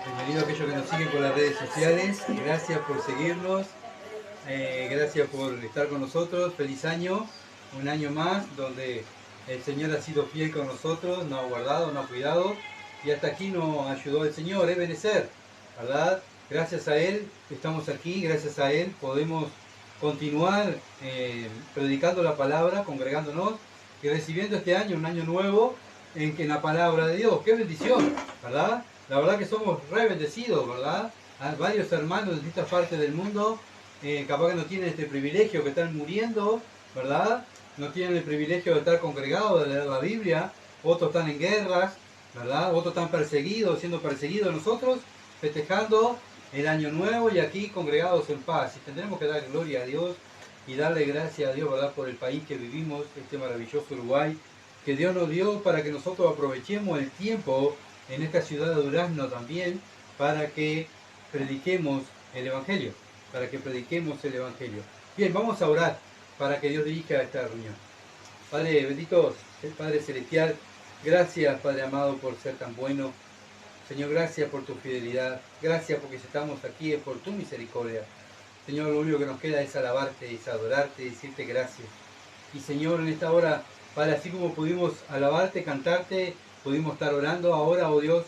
Bienvenido a aquellos que nos siguen por las redes sociales. Gracias por seguirnos. Gracias por estar con nosotros. Feliz año. Un año más donde el Señor ha sido fiel con nosotros, nos ha guardado, nos ha cuidado. Y hasta aquí nos ayudó el Señor, Ebenezer, ¿verdad? Gracias a Él estamos aquí. Gracias a Él podemos continuar predicando la palabra, congregándonos y recibiendo este año, un año nuevo en la palabra de Dios. ¡Qué bendición! ¿Verdad? La verdad que somos re bendecidos, ¿verdad? Hay varios hermanos de distintas partes del mundo, capaz que no tienen este privilegio, que están muriendo, ¿verdad? No tienen el privilegio de estar congregados, de leer la Biblia. Otros están en guerras, ¿verdad? Otros están perseguidos, siendo perseguidos. Nosotros festejando el año nuevo y aquí congregados en paz. Y tendremos que dar gloria a Dios y darle gracias a Dios, ¿verdad? Por el país que vivimos, este maravilloso Uruguay, que Dios nos dio para que nosotros aprovechemos el tiempo en esta ciudad de Durazno también, para que prediquemos el Evangelio, para que prediquemos el Evangelio. Bien, vamos a orar para que Dios dirija esta reunión. Padre bendito, Padre celestial, gracias Padre amado por ser tan bueno. Señor, gracias por tu fidelidad, gracias porque si estamos aquí es por tu misericordia. Señor, lo único que nos queda es alabarte, es adorarte, decirte gracias. Y Señor, en esta hora, Padre, así como pudimos alabarte, cantarte, pudimos estar orando, ahora, oh Dios,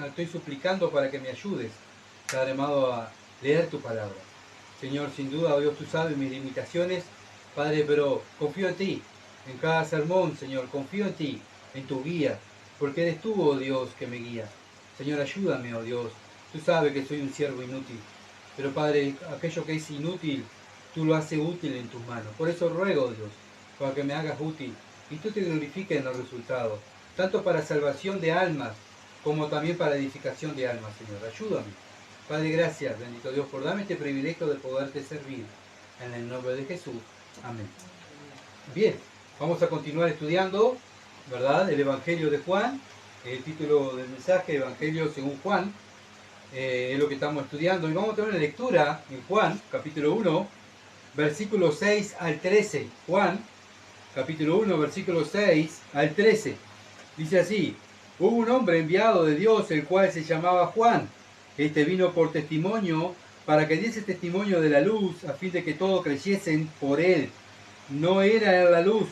estoy suplicando para que me ayudes, Padre amado, a leer tu palabra. Señor, sin duda, oh Dios, tú sabes mis limitaciones, Padre, pero confío en ti, en cada sermón, Señor, confío en ti, en tu guía, porque eres tú, oh Dios, que me guía. Señor, ayúdame, oh Dios, tú sabes que soy un siervo inútil, pero Padre, aquello que es inútil, tú lo haces útil en tus manos. Por eso ruego, Dios, para que me hagas útil y tú te glorifiques en los resultados, tanto para salvación de almas como también para edificación de almas, Señor. Ayúdame. Padre, gracias, bendito Dios, por darme este privilegio de poderte servir. En el nombre de Jesús. Amén. Bien, vamos a continuar estudiando, ¿verdad? El Evangelio de Juan, el título del mensaje, Evangelio según Juan, es lo que estamos estudiando. Y vamos a tener una lectura en Juan, capítulo 1, versículos 6 al 13. Juan, capítulo 1, versículos 6 al 13. Dice así: hubo un hombre enviado de Dios, el cual se llamaba Juan. Este vino por testimonio, para que diese testimonio de la luz, a fin de que todos creyesen por él. No era la luz,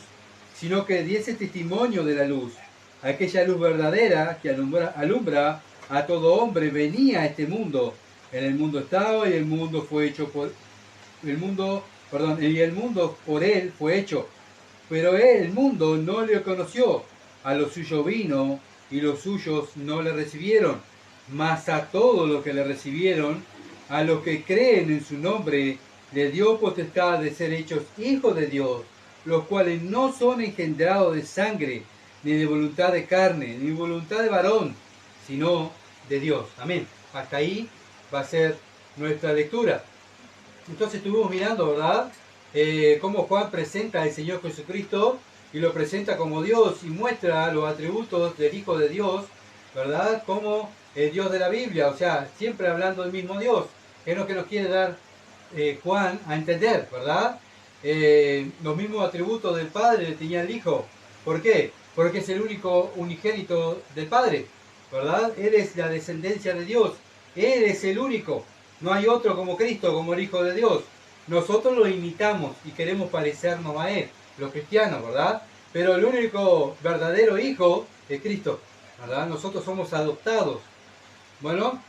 sino que diese testimonio de la luz. Aquella luz verdadera que alumbra a todo hombre venía a este mundo. En el mundo estaba y el mundo fue hecho por el mundo, perdón, y el mundo por él fue hecho, pero él, el mundo no le conoció. A los suyos vino y los suyos no le recibieron. Mas a todos los que le recibieron, a los que creen en su nombre, le dio potestad de ser hechos hijos de Dios, los cuales no son engendrados de sangre, ni de voluntad de carne, ni de voluntad de varón, sino de Dios. Amén. Hasta ahí va a ser nuestra lectura. Entonces estuvimos mirando, ¿verdad? Cómo Juan presenta al Señor Jesucristo y lo presenta como Dios y muestra los atributos del Hijo de Dios, ¿verdad? Como el Dios de la Biblia, o sea, siempre hablando del mismo Dios. Es lo que nos quiere dar Juan a entender, ¿verdad? Los mismos atributos del Padre le tenía el Hijo. ¿Por qué? Porque es el único unigénito del Padre, ¿verdad? Él es la descendencia de Dios. Él es el único. No hay otro como Cristo, como el Hijo de Dios. Nosotros lo imitamos y queremos parecernos a Él, los cristianos, ¿verdad? Pero el único verdadero Hijo es Cristo, ¿verdad? Nosotros somos adoptados. Bueno,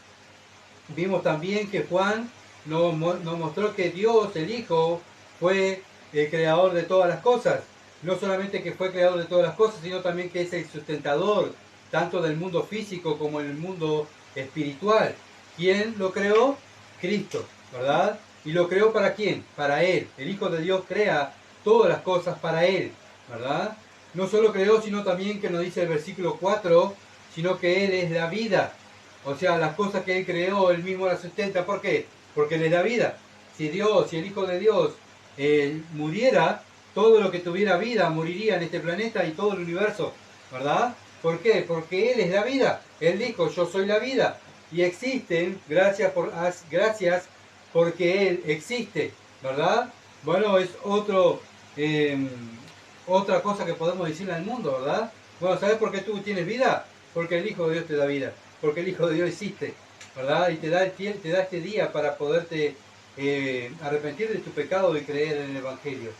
vimos también que Juan nos mostró que Dios, el Hijo, fue el creador de todas las cosas. No solamente que fue creador de todas las cosas, sino también que es el sustentador, tanto del mundo físico como del mundo espiritual. ¿Quién lo creó? Cristo, ¿verdad? ¿Y lo creó para quién? Para Él. El Hijo de Dios crea todas las cosas para Él, ¿verdad? No solo creó, sino también que nos dice el versículo 4, sino que Él es la vida. O sea, las cosas que Él creó, Él mismo las sustenta. ¿Por qué? Porque Él es la vida. Si Dios, si el Hijo de Dios muriera, todo lo que tuviera vida moriría en este planeta y todo el universo, ¿verdad? ¿Por qué? Porque Él es la vida. Él dijo, yo soy la vida. Y existen, gracias porque Él existe, ¿verdad? Bueno, es otra cosa que podemos decirle al mundo, ¿verdad? Bueno, ¿sabes por qué tú tienes vida? Porque el Hijo de Dios te da vida, porque el Hijo de Dios existe, ¿verdad? Y te da este día para poderte arrepentir de tu pecado y creer en el Evangelio.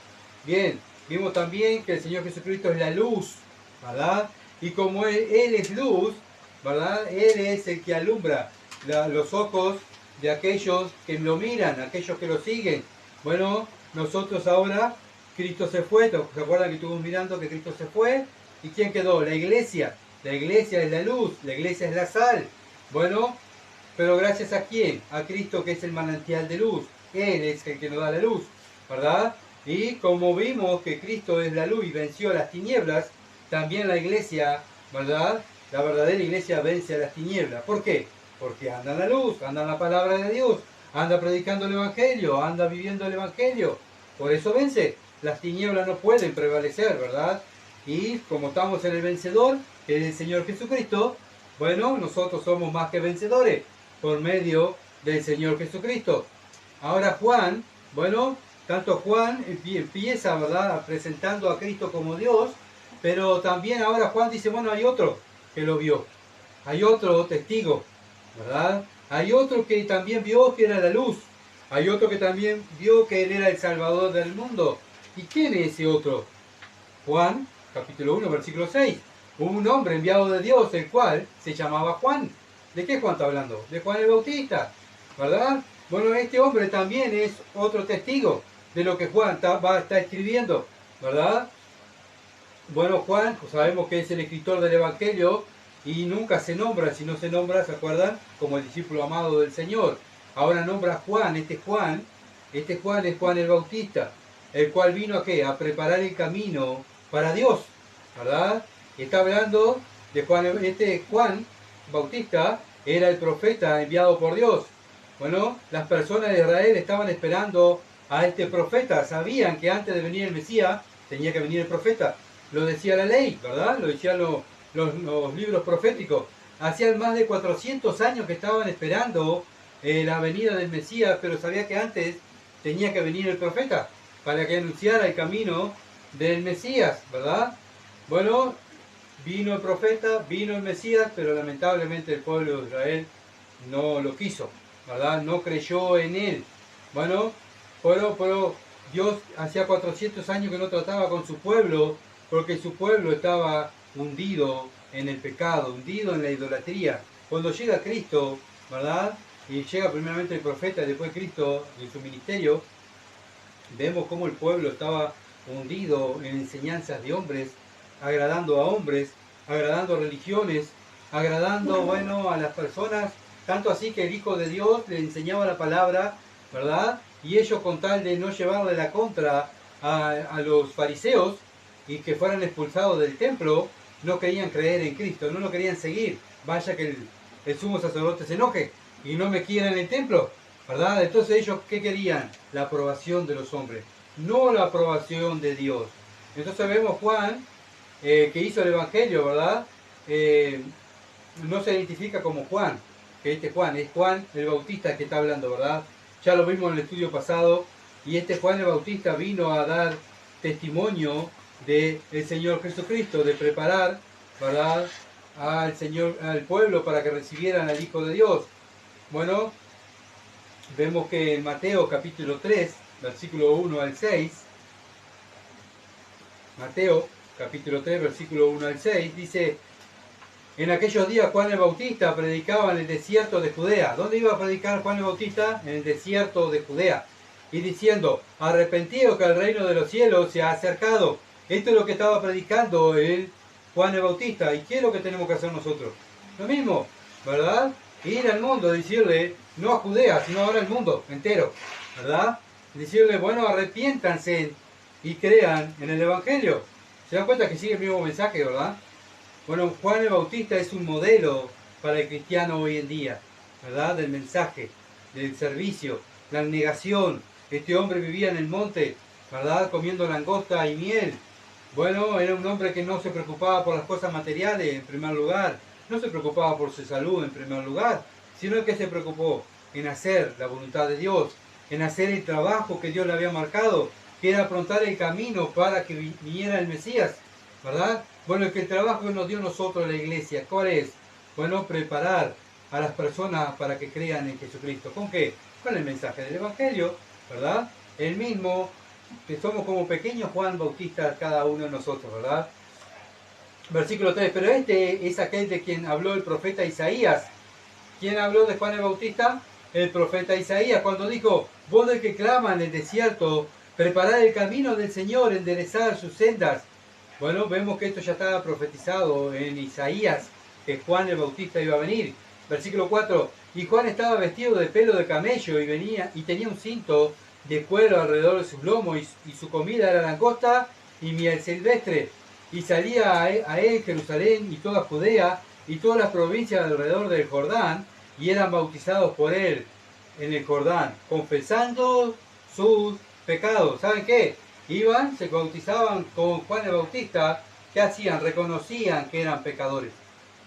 Bien, vimos también que el Señor Jesucristo es la luz, ¿verdad? Y como Él es luz, ¿verdad? Él es el que alumbra los ojos de aquellos que lo miran, aquellos que lo siguen. Bueno, nosotros ahora, Cristo se fue, ¿se acuerdan que estuvimos mirando que Cristo se fue? ¿Y quién quedó? La iglesia. La iglesia es la luz, la iglesia es la sal. Bueno, pero gracias a quién? A Cristo, que es el manantial de luz. Él es el que nos da la luz, ¿verdad? Y como vimos que Cristo es la luz y venció las tinieblas, también la iglesia, ¿verdad? La verdadera iglesia vence a las tinieblas. ¿Por qué? Porque anda en la luz, anda en la palabra de Dios, anda predicando el Evangelio, anda viviendo el Evangelio. Por eso vence. Las tinieblas no pueden prevalecer, ¿verdad? Y como estamos en el vencedor, que es el Señor Jesucristo, bueno, nosotros somos más que vencedores por medio del Señor Jesucristo. Ahora Juan, bueno, tanto Juan empieza, ¿verdad?, presentando a Cristo como Dios, pero también ahora Juan dice, bueno, hay otro que lo vio, hay otro testigo, ¿verdad? Hay otro que también vio que era la luz, hay otro que también vio que Él era el Salvador del mundo. ¿Y quién es ese otro? Juan, capítulo 1, versículo 6. Hubo un hombre enviado de Dios, el cual se llamaba Juan. ¿De qué Juan está hablando? De Juan el Bautista, ¿verdad? Bueno, este hombre también es otro testigo de lo que Juan está escribiendo, ¿verdad? Bueno, Juan, pues sabemos que es el escritor del Evangelio y nunca se nombra, si no se nombra, ¿se acuerdan? Como el discípulo amado del Señor. Ahora nombra a Juan, este Juan es Juan el Bautista, el cual vino a ¿qué? A preparar el camino para Dios, ¿verdad? Está hablando de Juan, este Juan Bautista era el profeta enviado por Dios. Bueno, las personas de Israel estaban esperando a este profeta, sabían que antes de venir el Mesías tenía que venir el profeta. Lo decía la ley, ¿verdad? Lo decían los libros proféticos. Hacían más de 400 años que estaban esperando la venida del Mesías, pero sabía que antes tenía que venir el profeta para que anunciara el camino del Mesías, ¿verdad? Bueno, vino el profeta, vino el Mesías, pero lamentablemente el pueblo de Israel no lo quiso, ¿verdad? No creyó en él. Bueno, pero Dios hacía 400 años que no trataba con su pueblo, porque su pueblo estaba hundido en el pecado, hundido en la idolatría. Cuando llega Cristo, ¿verdad? Y llega primeramente el profeta y después Cristo en su ministerio, vemos cómo el pueblo estaba hundido en enseñanzas de hombres, agradando a hombres, agradando a religiones, agradando, bueno, a las personas, tanto así que el Hijo de Dios le enseñaba la palabra, ¿verdad? Y ellos, con tal de no llevarle la contra a los fariseos y que fueran expulsados del templo, no querían creer en Cristo, no lo querían seguir. Vaya que el sumo sacerdote se enoje y no me quiera en el templo, ¿verdad? Entonces ellos, ¿qué querían? La aprobación de los hombres, no la aprobación de Dios. Entonces vemos Juan, que hizo el Evangelio, ¿verdad? No se identifica como Juan, que este Juan es Juan el Bautista que está hablando, ¿verdad? Ya lo vimos en el estudio pasado, y este Juan el Bautista vino a dar testimonio del Señor Jesucristo, de preparar, ¿verdad?, al pueblo para que recibieran al Hijo de Dios. Bueno, vemos que en Mateo capítulo 3, versículo 1 al 6, Mateo capítulo 3, versículo 1 al 6, dice: en aquellos días Juan el Bautista predicaba en el desierto de Judea. ¿Dónde iba a predicar Juan el Bautista? En el desierto de Judea. Y diciendo: arrepentidos, que el reino de los cielos se ha acercado. Esto es lo que estaba predicando el Juan el Bautista. ¿Y qué es lo que tenemos que hacer nosotros? Lo mismo, ¿verdad? Ir al mundo, decirle, no a Judea, sino ahora al mundo entero, ¿verdad? Decirle, bueno, arrepiéntanse y crean en el Evangelio. ¿Se dan cuenta que sigue el mismo mensaje, verdad? Bueno, Juan el Bautista es un modelo para el cristiano hoy en día, ¿verdad? Del mensaje, del servicio, la abnegación. Este hombre vivía en el monte, ¿verdad? Comiendo langosta y miel. Bueno, era un hombre que no se preocupaba por las cosas materiales en primer lugar, no se preocupaba por su salud en primer lugar, sino que se preocupó en hacer la voluntad de Dios, en hacer el trabajo que Dios le había marcado, que era afrontar el camino para que viniera el Mesías, ¿verdad? Bueno, el trabajo que nos dio nosotros la iglesia, ¿cuál es? Bueno, preparar a las personas para que crean en Jesucristo. ¿Con qué? Con el mensaje del Evangelio, ¿verdad? El mismo, que somos como pequeños Juan Bautista cada uno de nosotros, ¿verdad? Versículo 3, pero este es aquel de quien habló el profeta Isaías. ¿Quién habló de Juan el Bautista? El profeta Isaías, cuando dijo, voz del que clama en el desierto, preparad el camino del Señor, enderezar sus sendas. Bueno, vemos que esto ya estaba profetizado en Isaías, que Juan el Bautista iba a venir. Versículo 4, y Juan estaba vestido de pelo de camello y tenía un cinto de cuero alrededor de sus lomos y su comida era langosta y miel silvestre. Y salía a él Jerusalén y toda Judea y todas las provincias alrededor del Jordán, y eran bautizados por él en el Jordán, confesando sus pecados. ¿Saben qué? Iban, se bautizaban con Juan el Bautista. ¿Qué hacían? Reconocían que eran pecadores.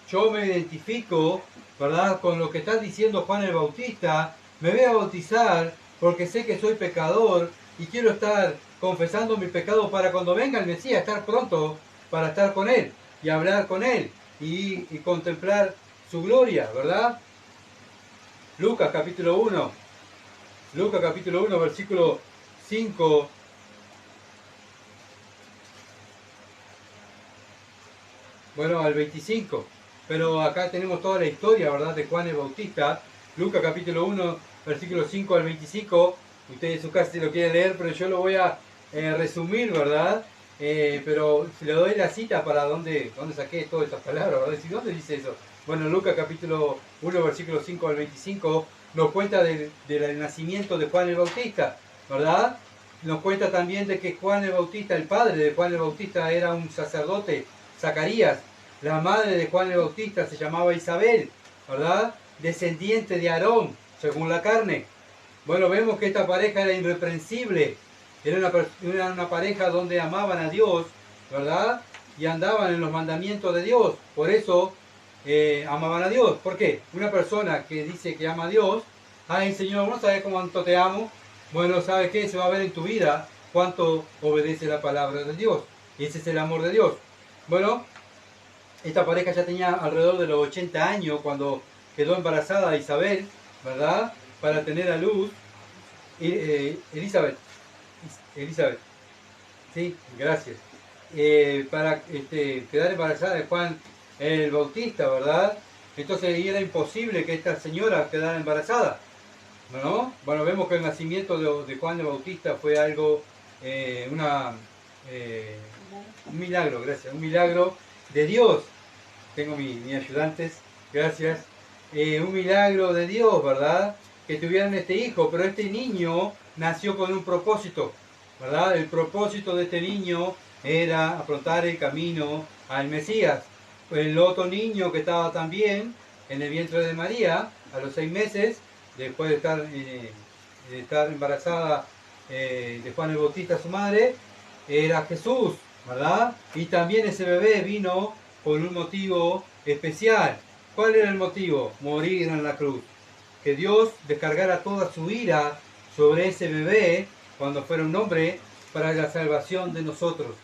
Yo me identifico, ¿verdad?, con lo que está diciendo Juan el Bautista. Me voy a bautizar porque sé que soy pecador y quiero estar confesando mi pecado para cuando venga el Mesías, estar pronto para estar con él y hablar con él y contemplar su gloria, ¿verdad? Lucas capítulo 1, versículo 5. Bueno, al 25. Pero acá tenemos toda la historia, ¿verdad?, de Juan el Bautista. Lucas capítulo 1, versículo 5 al 25. Ustedes en su casa si lo quieren leer, pero yo lo voy a resumir, ¿verdad? Pero si le doy la cita para dónde saqué todas estas palabras, ¿verdad? ¿Y dónde dice eso? Bueno, Lucas capítulo 1, versículo 5 al 25, nos cuenta del nacimiento de Juan el Bautista, ¿verdad? Nos cuenta también de que Juan el Bautista, el padre de Juan el Bautista, era un sacerdote, Zacarías. La madre de Juan el Bautista se llamaba Isabel, ¿verdad? Descendiente de Aarón, según la carne. Bueno, vemos que esta pareja era irreprensible. Era una pareja donde amaban a Dios, ¿verdad? Y andaban en los mandamientos de Dios. Por eso amaban a Dios. ¿Por qué? Una persona que dice que ama a Dios, ay Señor, ¿no sabes cuánto te amo? Bueno, ¿sabes qué? Se va a ver en tu vida cuánto obedece la palabra de Dios. Y ese es el amor de Dios. Bueno, esta pareja ya tenía alrededor de los 80 años cuando quedó embarazada Isabel, ¿verdad? Para tener a luz. Elizabeth. Sí, gracias. Para quedar embarazada de Juan el Bautista, ¿verdad? Entonces era imposible que esta señora quedara embarazada, ¿no? Bueno, vemos que el nacimiento de Juan el Bautista fue algo, un milagro, gracias, un milagro de Dios. Tengo mis ayudantes, gracias. Un milagro de Dios, ¿verdad? Que tuvieran este hijo, pero este niño nació con un propósito, ¿verdad? El propósito de este niño era afrontar el camino al Mesías. El otro niño que estaba también en el vientre de María, a los 6 meses, después de estar embarazada de Juan el Bautista, su madre, era Jesús, ¿verdad? Y también ese bebé vino por un motivo especial. ¿Cuál era el motivo? Morir en la cruz. Que Dios descargara toda su ira sobre ese bebé cuando fuera un hombre para la salvación de nosotros,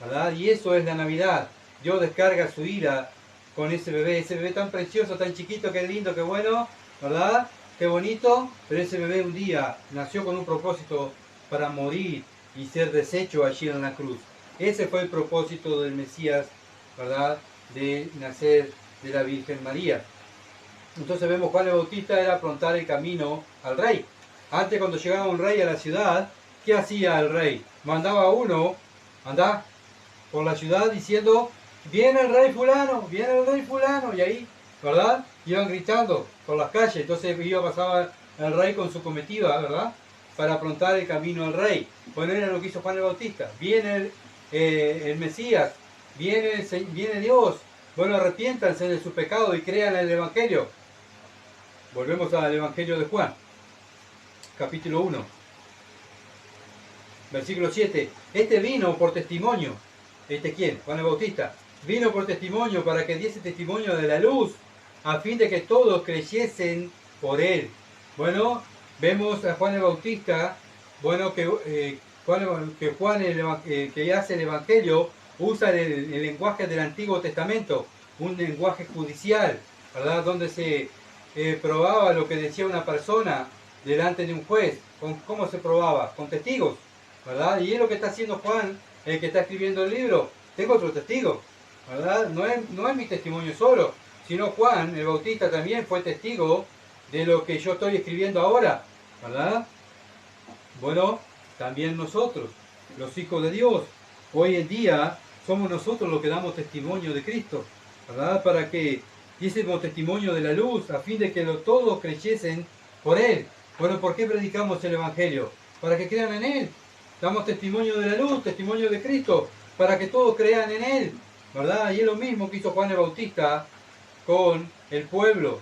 ¿verdad? Y eso es la Navidad. Dios descarga su ira con ese bebé tan precioso, tan chiquito, qué lindo, qué bueno, ¿verdad? Qué bonito, pero ese bebé un día nació con un propósito para morir y ser deshecho allí en la cruz. Ese fue el propósito del Mesías, ¿verdad? De nacer de la Virgen María. Entonces vemos Juan el Bautista era afrontar el camino al rey. Antes, cuando llegaba un rey a la ciudad, ¿qué hacía el rey? Mandaba a uno, anda por la ciudad diciendo, viene el rey fulano, y ahí, ¿verdad? Iban gritando por las calles, entonces pasaba el rey con su comitiva, ¿verdad? Para afrontar el camino al rey. Bueno, era lo que hizo Juan el Bautista. Viene el Mesías, viene Dios. Bueno, arrepiéntanse de su pecado y crean el Evangelio. Volvemos al Evangelio de Juan, capítulo 1, versículo 7. Este vino por testimonio. ¿Este quién? Juan el Bautista. Vino por testimonio para que diese testimonio de la luz, a fin de que todos creyesen por él. Bueno, vemos a Juan el Bautista, bueno, que que hace el Evangelio, usa el lenguaje del Antiguo Testamento, un lenguaje judicial, ¿verdad? Donde se probaba lo que decía una persona delante de un juez. ¿Cómo se probaba? Con testigos, ¿verdad? Y es lo que está haciendo Juan, el que está escribiendo el libro. Tengo otro testigo, ¿verdad? No es mi testimonio solo, sino Juan, el Bautista, también fue testigo de lo que yo estoy escribiendo ahora, ¿verdad? Bueno, también nosotros, los hijos de Dios, hoy en día somos nosotros los que damos testimonio de Cristo, ¿verdad? Para que diésemos testimonio de la luz, a fin de que todos creyesen por Él. Bueno, ¿por qué predicamos el Evangelio? Para que crean en Él. Damos testimonio de la luz, testimonio de Cristo, para que todos crean en Él, ¿verdad? Y es lo mismo que hizo Juan el Bautista con el pueblo.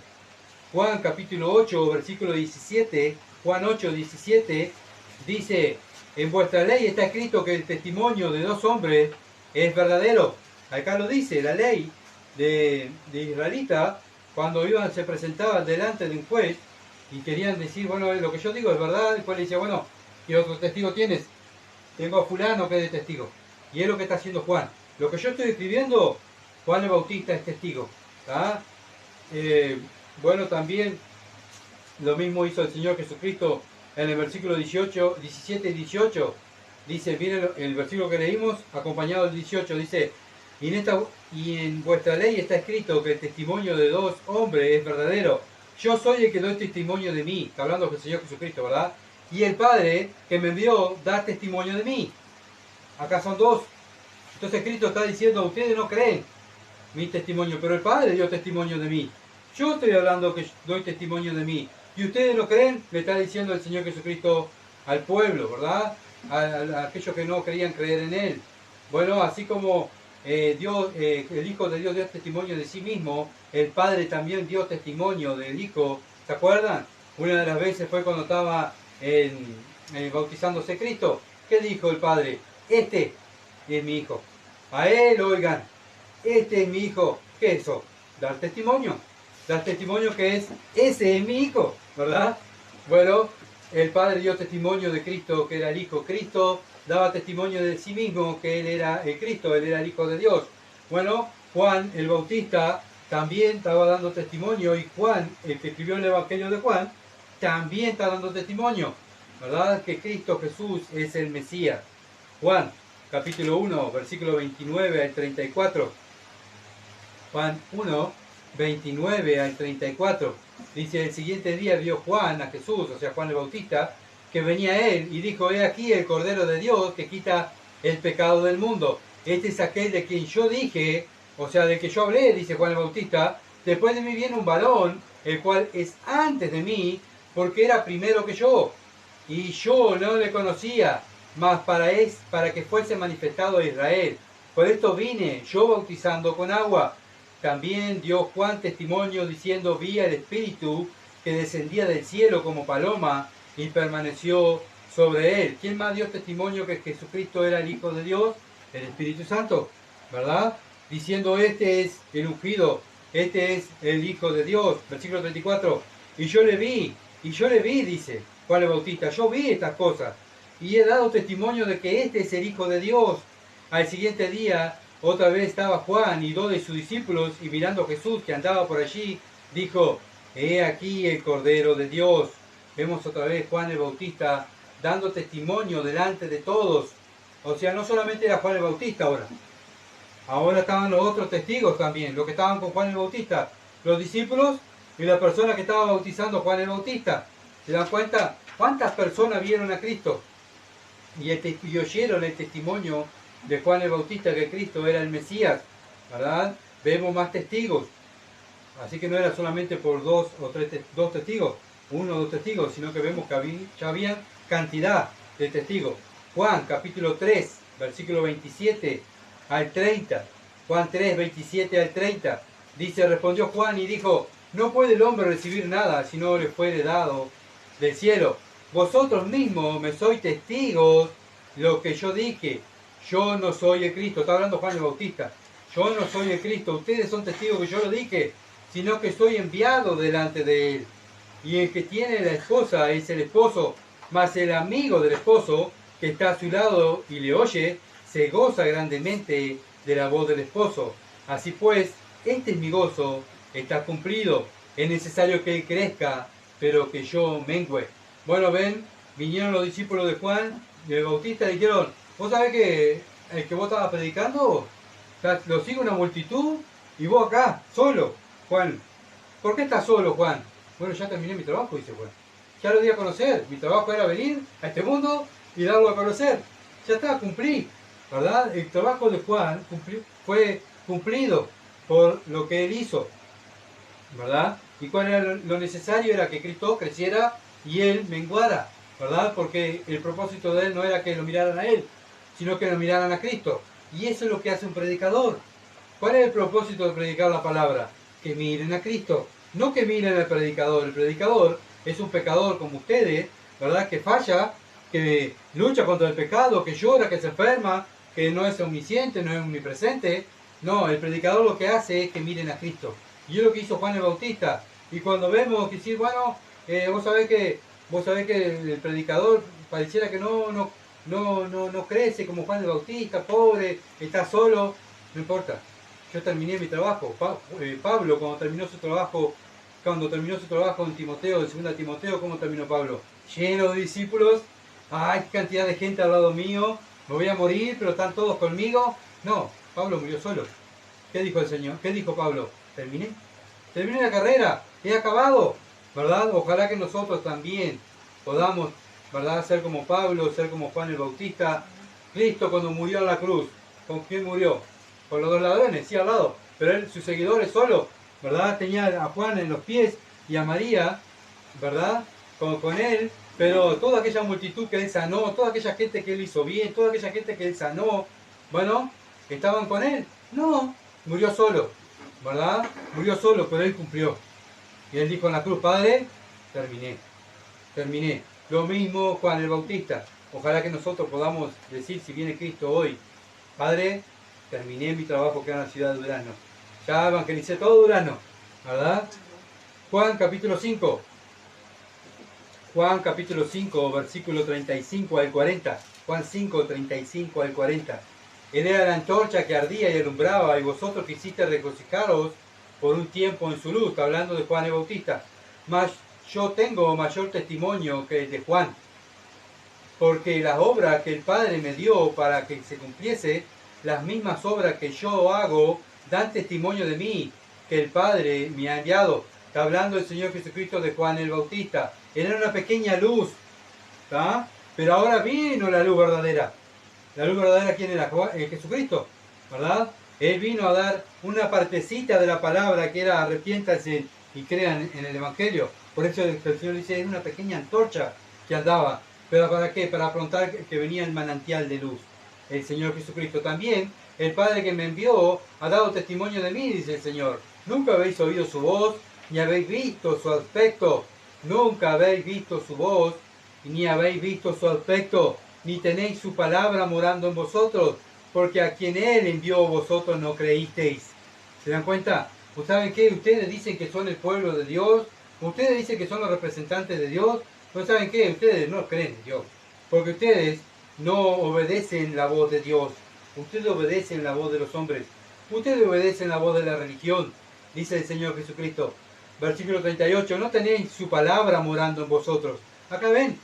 Juan capítulo 8, versículo 17, Juan 8, 17, dice, en vuestra ley está escrito que el testimonio de dos hombres es verdadero. Acá lo dice, la ley de israelita, cuando se presentaban delante de un juez y querían decir, bueno, lo que yo digo es verdad, el juez le dice, bueno, ¿qué otro testigo tienes? Tengo a fulano que es de testigo. Y es lo que está haciendo Juan. Lo que yo estoy escribiendo, Juan el Bautista es testigo. Bueno, también lo mismo hizo el Señor Jesucristo en el versículo 18, 17 y 18. Dice, miren el versículo que leímos, acompañado del 18, dice, y en vuestra ley está escrito que el testimonio de dos hombres es verdadero. Yo soy el que doy testimonio de mí, está hablando del Señor Jesucristo, ¿verdad? Y el Padre que me envió da testimonio de mí. Acá son dos. Entonces Cristo está diciendo, ustedes no creen mi testimonio, pero el Padre dio testimonio de mí. Yo estoy hablando que doy testimonio de mí. Y ustedes no creen, le está diciendo el Señor Jesucristo al pueblo, ¿verdad? A aquellos que no querían creer en Él. Bueno, así como Dios, el Hijo de Dios dio testimonio de sí mismo, el Padre también dio testimonio del Hijo. ¿Se acuerdan? Una de las veces fue cuando estaba bautizándose Cristo. ¿Qué dijo el Padre? Este es mi Hijo. A Él oigan. Este es mi Hijo. ¿Qué es eso? Dar testimonio. Dar testimonio que ese es mi Hijo, ¿verdad? Bueno, el Padre dio testimonio de Cristo, que era el Hijo. Cristo daba testimonio de sí mismo, que Él era el Cristo, Él era el Hijo de Dios. Bueno, Juan el Bautista también estaba dando testimonio, y Juan, el que escribió el Evangelio de Juan, también está dando testimonio, ¿verdad? Que Cristo Jesús es el Mesías. Juan, capítulo 1, versículo 29 al 34. Juan 1, 29 al 34. Dice, el siguiente día vio Juan a Jesús, o sea, Juan el Bautista, que venía a él y dijo, he aquí el Cordero de Dios que quita el pecado del mundo. Este es aquel de quien yo dije, o sea, de que yo hablé, dice Juan el Bautista, después de mí viene un varón, el cual es antes de mí, porque era primero que yo, y yo no le conocía, mas para que fuese manifestado a Israel. Por esto vine yo bautizando con agua. También dio Juan testimonio diciendo, vi al Espíritu que descendía del cielo como paloma y permaneció sobre él. ¿Quién más dio testimonio que Jesucristo era el Hijo de Dios? El Espíritu Santo, ¿verdad? Diciendo, este es el ungido, este es el Hijo de Dios. Versículo 34. Y yo le vi, dice Juan el Bautista, yo vi estas cosas y he dado testimonio de que este es el Hijo de Dios. Al siguiente día, otra vez estaba Juan y dos de sus discípulos, y mirando a Jesús que andaba por allí, dijo, he aquí el Cordero de Dios. Vemos otra vez Juan el Bautista dando testimonio delante de todos. O sea, no solamente era Juan el Bautista ahora. Ahora estaban los otros testigos también, los que estaban con Juan el Bautista, los discípulos y la persona que estaba bautizando a Juan el Bautista. ¿Se dan cuenta? ¿Cuántas personas vieron a Cristo? Y oyeron el testimonio de Juan el Bautista que Cristo era el Mesías, ¿verdad? Vemos más testigos. Así que no era solamente por dos testigos, uno o dos testigos, sino que vemos que ya había cantidad de testigos. Juan capítulo 3, versículo 27 al 30. Juan 3, 27 al 30. Dice, respondió Juan y dijo, no puede el hombre recibir nada si no le fuere dado del cielo. Vosotros mismos me sois testigos de lo que yo dije. Yo no soy el Cristo. Está hablando Juan el Bautista. Yo no soy el Cristo. Ustedes son testigos que yo lo dije, sino que soy enviado delante de él. Y el que tiene la esposa es el esposo, mas el amigo del esposo que está a su lado y le oye, se goza grandemente de la voz del esposo. Así pues, este es mi gozo, está cumplido. es necesario que Él crezca, pero que yo mengüe. Bueno, ven, vinieron los discípulos de Juan, del Bautista, y dijeron, ¿vos sabés que el que vos estabas predicando, lo sigue una multitud, y vos acá, solo? Juan, ¿por qué estás solo, Juan? Bueno, ya terminé mi trabajo, dice Juan. Ya lo di a conocer. Mi trabajo era venir a este mundo y darlo a conocer. Ya está, cumplí. ¿Verdad? El trabajo de Juan fue cumplido por lo que él hizo. ¿Verdad? ¿Y cuál era lo necesario? Era que Cristo creciera y él menguara. ¿Verdad? Porque el propósito de él no era que lo miraran a él, sino que lo miraran a Cristo. Y eso es lo que hace un predicador. ¿Cuál es el propósito de predicar la palabra? Que miren a Cristo. No que miren al predicador. El predicador es un pecador como ustedes, ¿verdad? Que falla, que lucha contra el pecado, que llora, que se enferma, que no es omnisciente, no es omnipresente. No, el predicador lo que hace es que miren a Cristo. Y es lo que hizo Juan el Bautista. Y cuando vemos que sí, bueno, vos sabés que el predicador pareciera que no crece como Juan el Bautista, pobre, está solo, no importa. Yo terminé mi trabajo. Pablo, cuando terminó su trabajo en Timoteo, en 2 Timoteo, ¿cómo terminó Pablo? Lleno de discípulos. ¡Ay, qué cantidad de gente al lado mío! Me voy a morir, pero están todos conmigo. No, Pablo murió solo. ¿Qué dijo el Señor? ¿Qué dijo Pablo? Terminé. Terminé la carrera. He acabado. ¿Verdad? Ojalá que nosotros también podamos, ¿verdad?, ser como Pablo, ser como Juan el Bautista. Cristo cuando murió en la cruz, ¿con quién murió? Con los dos ladrones, sí, al lado. Pero él, sus seguidores solo, ¿verdad? Tenía a Juan en los pies y a María, ¿verdad? Con él. Pero toda aquella multitud que él sanó, toda aquella gente que él hizo bien, toda aquella gente que él sanó, bueno, ¿estaban con él? No, murió solo, ¿verdad? Murió solo, pero él cumplió. Y él dijo en la cruz, Padre, terminé. Lo mismo Juan el Bautista. Ojalá que nosotros podamos decir, si viene Cristo hoy, Padre, terminé mi trabajo acá en la ciudad de Durazno. Ya evangelicé todo Durazno, ¿verdad? Juan capítulo 5. Juan capítulo 5, versículo 35 al 40. Juan 5, 35 al 40. Él era la antorcha que ardía y alumbraba, y vosotros quisiste regocijaros por un tiempo en su luz. Está hablando de Juan el Bautista. Mas yo tengo mayor testimonio que el de Juan, porque las obras que el Padre me dio para que se cumpliese, las mismas obras que yo hago, dan testimonio de mí, que el Padre me ha enviado. Está hablando el Señor Jesucristo de Juan el Bautista. Él era una pequeña luz, ¿está? Pero ahora vino la luz verdadera. La luz verdadera, ¿quién era? Jesucristo, ¿verdad? Él vino a dar una partecita de la palabra que era arrepiéntanse y crean en el Evangelio. Por eso el Señor dice, es una pequeña antorcha que andaba. ¿Pero para qué? Para afrontar que venía el manantial de luz. El Señor Jesucristo también, el Padre que me envió, ha dado testimonio de mí, dice el Señor. Nunca habéis oído su voz, ni habéis visto su aspecto. Nunca habéis visto su voz, ni habéis visto su aspecto, ni tenéis su palabra morando en vosotros, porque a quien Él envió vosotros no creísteis. ¿Se dan cuenta? ¿Pues saben qué? Ustedes dicen que son el pueblo de Dios, ustedes dicen que son los representantes de Dios, pero ¿saben qué? Ustedes no creen en Dios, porque ustedes no obedecen la voz de Dios, ustedes obedecen la voz de los hombres, ustedes obedecen la voz de la religión, dice el Señor Jesucristo. Versículo 38, no tenéis su palabra morando en vosotros. Acá ven,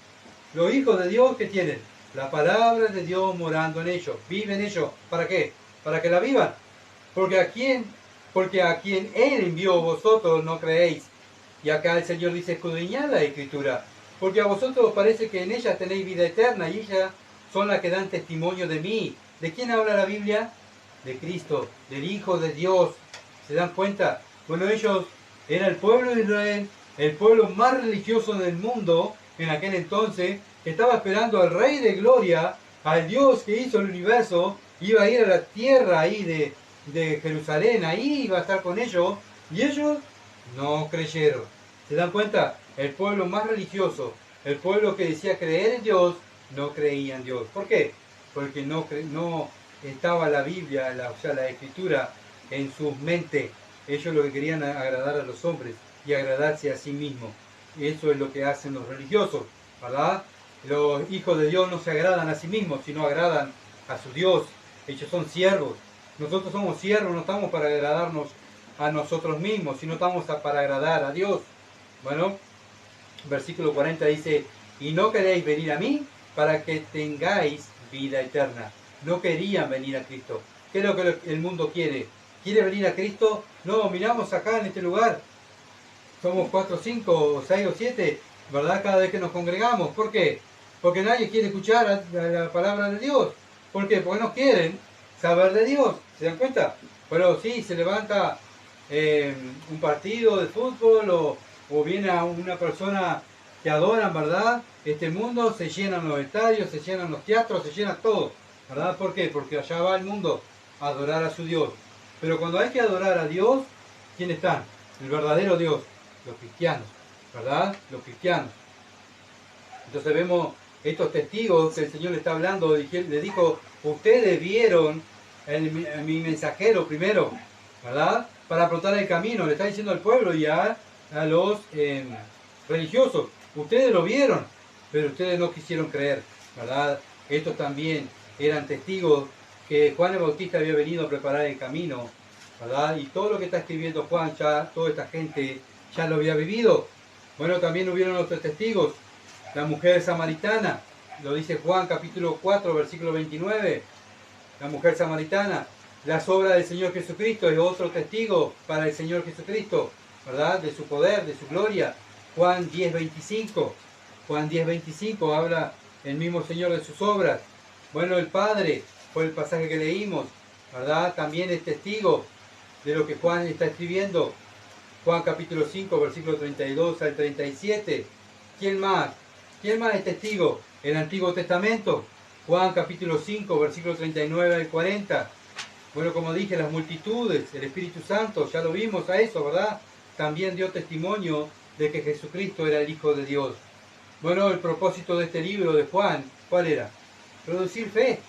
los hijos de Dios que tienen la palabra de Dios morando en ellos, viven ellos. ¿Para qué? Para que la vivan. Porque a quien Él envió vosotros no creéis. Y acá el Señor dice, escudriñad la Escritura, porque a vosotros os parece que en ella tenéis vida eterna, y ellas son las que dan testimonio de mí. ¿De quién habla la Biblia? De Cristo, del Hijo de Dios. ¿Se dan cuenta? Bueno, ellos era el pueblo de Israel, el pueblo más religioso del mundo en aquel entonces, que estaba esperando al Rey de Gloria, al Dios que hizo el universo. Iba a ir a la tierra ahí de Jerusalén, ahí iba a estar con ellos, y ellos no creyeron. ¿Se dan cuenta? El pueblo más religioso, el pueblo que decía creer en Dios, no creía en Dios. ¿Por qué? Porque no estaba la Biblia, o sea, la Escritura en sus mentes. Ellos lo que querían agradar a los hombres y agradarse a sí mismos. Y eso es lo que hacen los religiosos, ¿verdad? Los hijos de Dios no se agradan a sí mismos, sino agradan a su Dios. Ellos son siervos. Nosotros somos siervos, no estamos para agradarnos a nosotros mismos, sino estamos para agradar a Dios. Bueno, versículo 40 dice, y no queréis venir a mí para que tengáis vida eterna. No querían venir a Cristo. ¿Qué es lo que el mundo quiere? ¿Quiere venir a Cristo? No, miramos acá en este lugar. Somos 4, 5, 6 o 7, ¿verdad? Cada vez que nos congregamos. ¿Por qué? Porque nadie quiere escuchar la palabra de Dios. ¿Por qué? Porque no quieren saber de Dios. ¿Se dan cuenta? Pero sí, se levanta un partido de fútbol o viene a una persona que adoran, ¿verdad? Este mundo, se llenan los estadios, se llenan los teatros, se llena todo, ¿verdad? ¿Por qué? Porque allá va el mundo a adorar a su Dios. Pero cuando hay que adorar a Dios, ¿quién está? El verdadero Dios, los cristianos, ¿verdad? Los cristianos. Entonces vemos estos testigos que el Señor le está hablando, le dijo, ustedes vieron mi mensajero primero, ¿verdad? Para afrontar el camino, le está diciendo al pueblo y a los religiosos, ustedes lo vieron, pero ustedes no quisieron creer, ¿verdad? Estos también eran testigos que Juan el Bautista había venido a preparar el camino, ¿verdad? Y todo lo que está escribiendo Juan, ya toda esta gente ya lo había vivido. Bueno, también hubieron otros testigos, la mujer samaritana, lo dice Juan capítulo 4, versículo 29, la mujer samaritana, las obras del Señor Jesucristo es otro testigo para el Señor Jesucristo, ¿verdad? De su poder, de su gloria. Juan 10:25. Juan 10:25 habla el mismo Señor de sus obras. Bueno, el Padre, por el pasaje que leímos, ¿verdad? También es testigo de lo que Juan está escribiendo. Juan capítulo 5, versículo 32 al 37. ¿Quién más? ¿Quién más es testigo? El Antiguo Testamento. Juan capítulo 5, versículo 39 al 40. Bueno, como dije, las multitudes, el Espíritu Santo, ya lo vimos a eso, ¿verdad? También dio testimonio de que Jesucristo era el Hijo de Dios. Bueno, el propósito de este libro de Juan, ¿cuál era? Producir fe.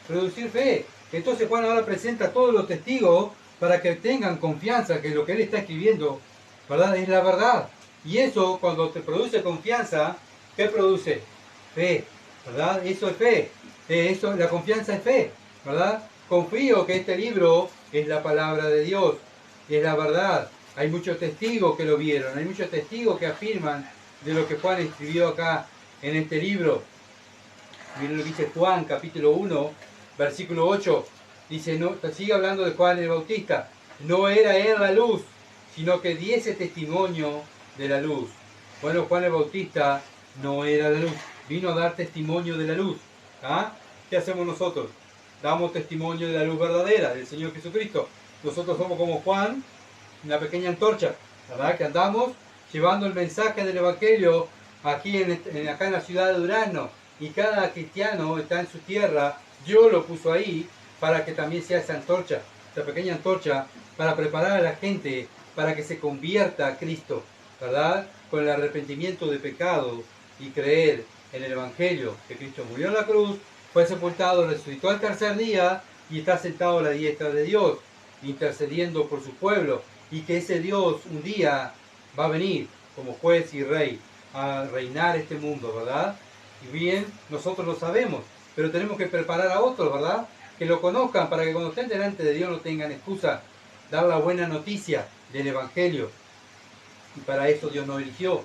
Producir fe. Entonces Juan ahora presenta a todos los testigos para que tengan confianza que lo que él está escribiendo, ¿verdad? Es la verdad. Y eso, cuando te produce confianza, ¿qué produce? Fe, ¿verdad? Eso es fe. La confianza es fe, ¿verdad? Confío que este libro es la palabra de Dios, es la verdad. Hay muchos testigos que lo vieron, hay muchos testigos que afirman de lo que Juan escribió acá en este libro. Miren lo que dice Juan, capítulo 1, versículo 8. Dice, no, sigue hablando de Juan el Bautista. No era él la luz, sino que diese testimonio de la luz. Bueno, Juan el Bautista no era la luz, vino a dar testimonio de la luz. ¿Ah? ¿Qué hacemos nosotros? Damos testimonio de la luz verdadera, del Señor Jesucristo. Nosotros somos como Juan, una pequeña antorcha, ¿verdad? Que andamos llevando el mensaje del Evangelio aquí acá en la ciudad de Durazno. Y cada cristiano está en su tierra, Dios lo puso ahí para que también sea esa antorcha, esa pequeña antorcha, para preparar a la gente para que se convierta a Cristo, ¿verdad? Con el arrepentimiento de pecado y creer en el Evangelio, que Cristo murió en la cruz, fue sepultado, resucitó al tercer día y está sentado a la diestra de Dios, intercediendo por su pueblo, y que ese Dios un día va a venir como juez y rey a reinar este mundo, ¿verdad? Y bien, nosotros lo sabemos, pero tenemos que preparar a otros, ¿verdad? Que lo conozcan para que cuando estén delante de Dios no tengan excusa, dar la buena noticia del Evangelio. Y para eso Dios nos eligió,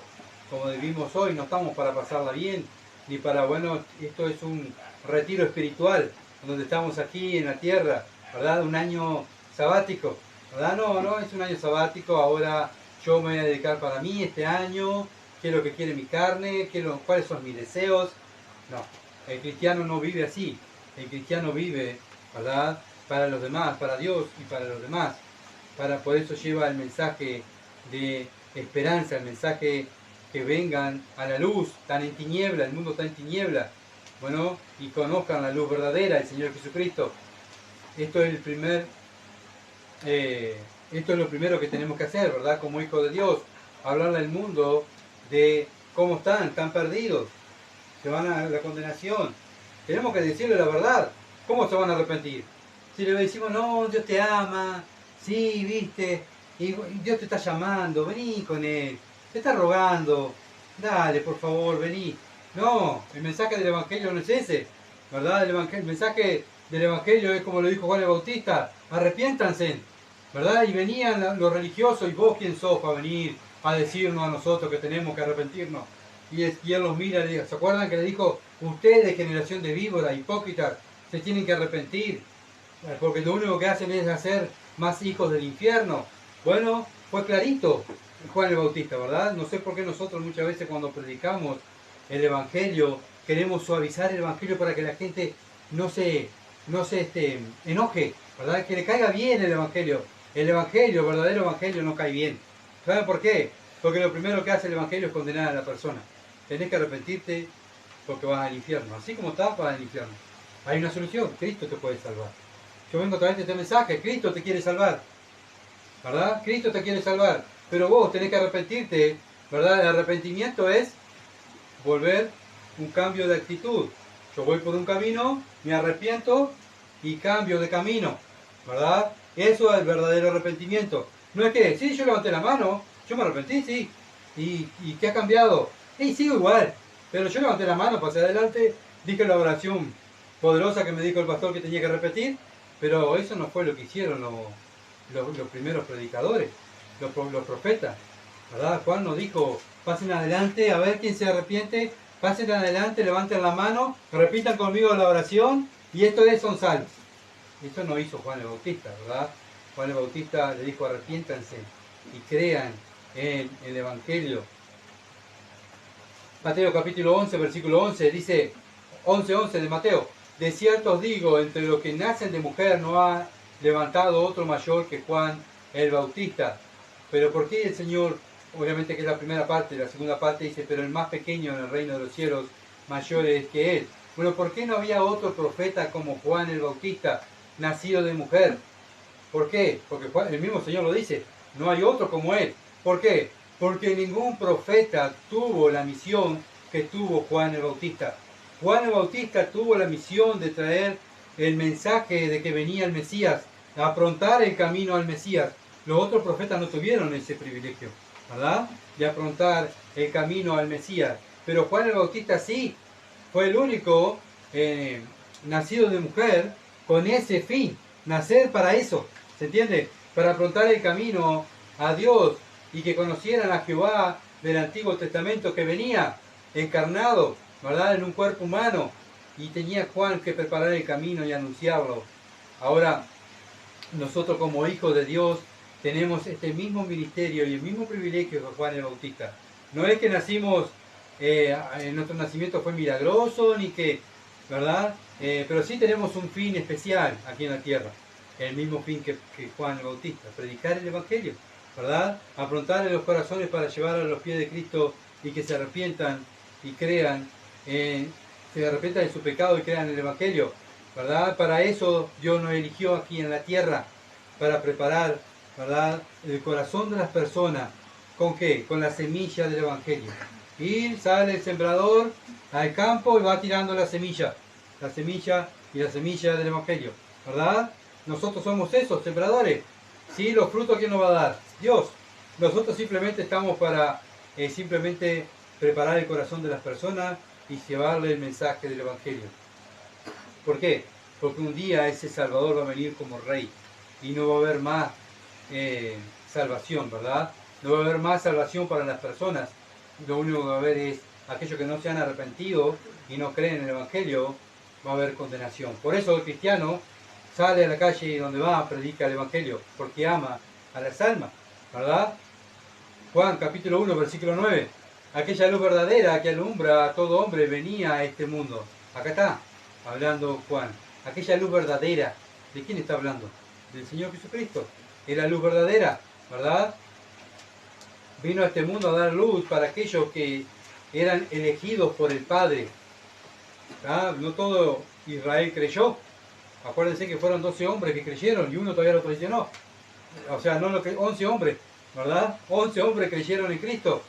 como vivimos hoy, no estamos para pasarla bien, ni para, bueno, esto es un retiro espiritual, donde estamos aquí en la tierra, ¿verdad? Un año sabático, ¿verdad? No, es un año sabático, ahora yo me voy a dedicar para mí este año, qué es lo que quiere mi carne, cuáles son mis deseos. No, el cristiano no vive así, el cristiano vive, ¿verdad? Para los demás, para Dios y para los demás. Por eso lleva el mensaje de esperanza, el mensaje que vengan a la luz, están en tiniebla, el mundo está en tiniebla, bueno, y conozcan la luz verdadera, el Señor Jesucristo. Esto es lo primero que tenemos que hacer, ¿verdad? Como hijos de Dios, hablarle al mundo de cómo están perdidos, se van a la condenación. Tenemos que decirle la verdad. ¿Cómo se van a arrepentir? Si le decimos, no, Dios te ama, sí, viste, y Dios te está llamando, vení con Él, te está rogando, dale, por favor, vení. No, el mensaje del Evangelio no es ese, ¿verdad? El mensaje del Evangelio es como lo dijo Juan el Bautista, arrepiéntanse, ¿verdad? Y venían los religiosos, y vos quién sos para venir a decirnos a nosotros que tenemos que arrepentirnos. Y él los mira y le dice, ¿se acuerdan que le dijo, ustedes, generación de víboras, hipócritas, se tienen que arrepentir? Porque lo único que hacen es hacer más hijos del infierno. Bueno, fue clarito Juan el Bautista, ¿verdad? No sé por qué nosotros muchas veces cuando predicamos el Evangelio queremos suavizar el Evangelio para que la gente no se enoje, ¿verdad? Que le caiga bien el Evangelio. El Evangelio, el verdadero Evangelio no cae bien. ¿Saben por qué? Porque lo primero que hace el Evangelio es condenar a la persona. Tenés que arrepentirte porque vas al infierno. Así como estás, vas al infierno. Hay una solución, Cristo te puede salvar. Yo vengo a traerte este mensaje, Cristo te quiere salvar, ¿verdad? Cristo te quiere salvar, pero vos tenés que arrepentirte, ¿verdad? El arrepentimiento es volver un cambio de actitud. Yo voy por un camino, me arrepiento y cambio de camino, ¿verdad? Eso es el verdadero arrepentimiento. No es que, sí, yo levanté la mano, yo me arrepentí, sí. ¿Y qué ha cambiado? Y sigo igual, pero yo levanté la mano, pasé adelante, dije la oración poderosa que me dijo el pastor que tenía que repetir, pero eso no fue lo que hicieron los primeros predicadores, los profetas, ¿verdad? Juan nos dijo, pasen adelante, a ver quién se arrepiente, pasen adelante, levanten la mano, repitan conmigo la oración, y son salvos. Esto no hizo Juan el Bautista, ¿verdad? Juan el Bautista le dijo, arrepiéntanse y crean en el Evangelio. Mateo capítulo 11, versículo 11, dice, 11:11 de Mateo, de cierto os digo, entre los que nacen de mujer no ha levantado otro mayor que Juan el Bautista. Pero ¿por qué el Señor, obviamente que es la primera parte, la segunda parte dice, pero el más pequeño en el reino de los cielos mayor es que él? Bueno, ¿por qué no había otro profeta como Juan el Bautista, nacido de mujer? ¿Por qué? Porque el mismo Señor lo dice, no hay otro como él. ¿Por qué? Porque ningún profeta tuvo la misión que tuvo Juan el Bautista. Juan el Bautista tuvo la misión de traer el mensaje de que venía el Mesías, de aprontar el camino al Mesías. Los otros profetas no tuvieron ese privilegio, ¿verdad? De aprontar el camino al Mesías. Pero Juan el Bautista sí, fue el único nacido de mujer con ese fin, nacer para eso, ¿se entiende? Para aprontar el camino a Dios y que conocieran a Jehová del Antiguo Testamento que venía encarnado, ¿verdad? En un cuerpo humano, y tenía Juan que preparar el camino y anunciarlo. Ahora, nosotros como hijos de Dios tenemos este mismo ministerio y el mismo privilegio que Juan el Bautista. No es que nacimos, nuestro nacimiento fue milagroso, ni que, ¿verdad? Pero sí tenemos un fin especial aquí en la tierra, el mismo fin que Juan el Bautista, predicar el Evangelio, ¿verdad? Aprontar en los corazones para llevar a los pies de Cristo y que se arrepientan y crean, se arrepientan de su pecado y crean el Evangelio, ¿verdad? Para eso Dios nos eligió aquí en la tierra, para preparar, ¿verdad?, el corazón de las personas. ¿Con qué? Con la semilla del Evangelio. Y sale el sembrador al campo y va tirando la semilla y la semilla del Evangelio, ¿verdad? Nosotros somos esos sembradores. ¿Sí? Los frutos, ¿quién nos va a dar? Dios. Nosotros simplemente estamos para simplemente preparar el corazón de las personas y llevarle el mensaje del Evangelio. ¿Por qué? Porque un día ese Salvador va a venir como rey y no va a haber más salvación, ¿verdad? No va a haber más salvación para las personas. Lo único que va a haber es aquellos que no se han arrepentido y no creen en el Evangelio, va a haber condenación. Por eso el cristiano sale a la calle y donde va predica el Evangelio, porque ama a las almas, ¿verdad? Juan capítulo 1, versículo 9. Aquella luz verdadera que alumbra a todo hombre venía a este mundo. Acá está hablando Juan. Aquella luz verdadera. ¿De quién está hablando? Del Señor Jesucristo. Es la luz verdadera, ¿verdad? Vino a este mundo a dar luz para aquellos que eran elegidos por el Padre. ¿Ah? No todo Israel creyó. Acuérdense que fueron 12 hombres que creyeron y uno todavía lo traicionó. O sea, no lo que 11 hombres, ¿verdad? 11 hombres creyeron en Cristo.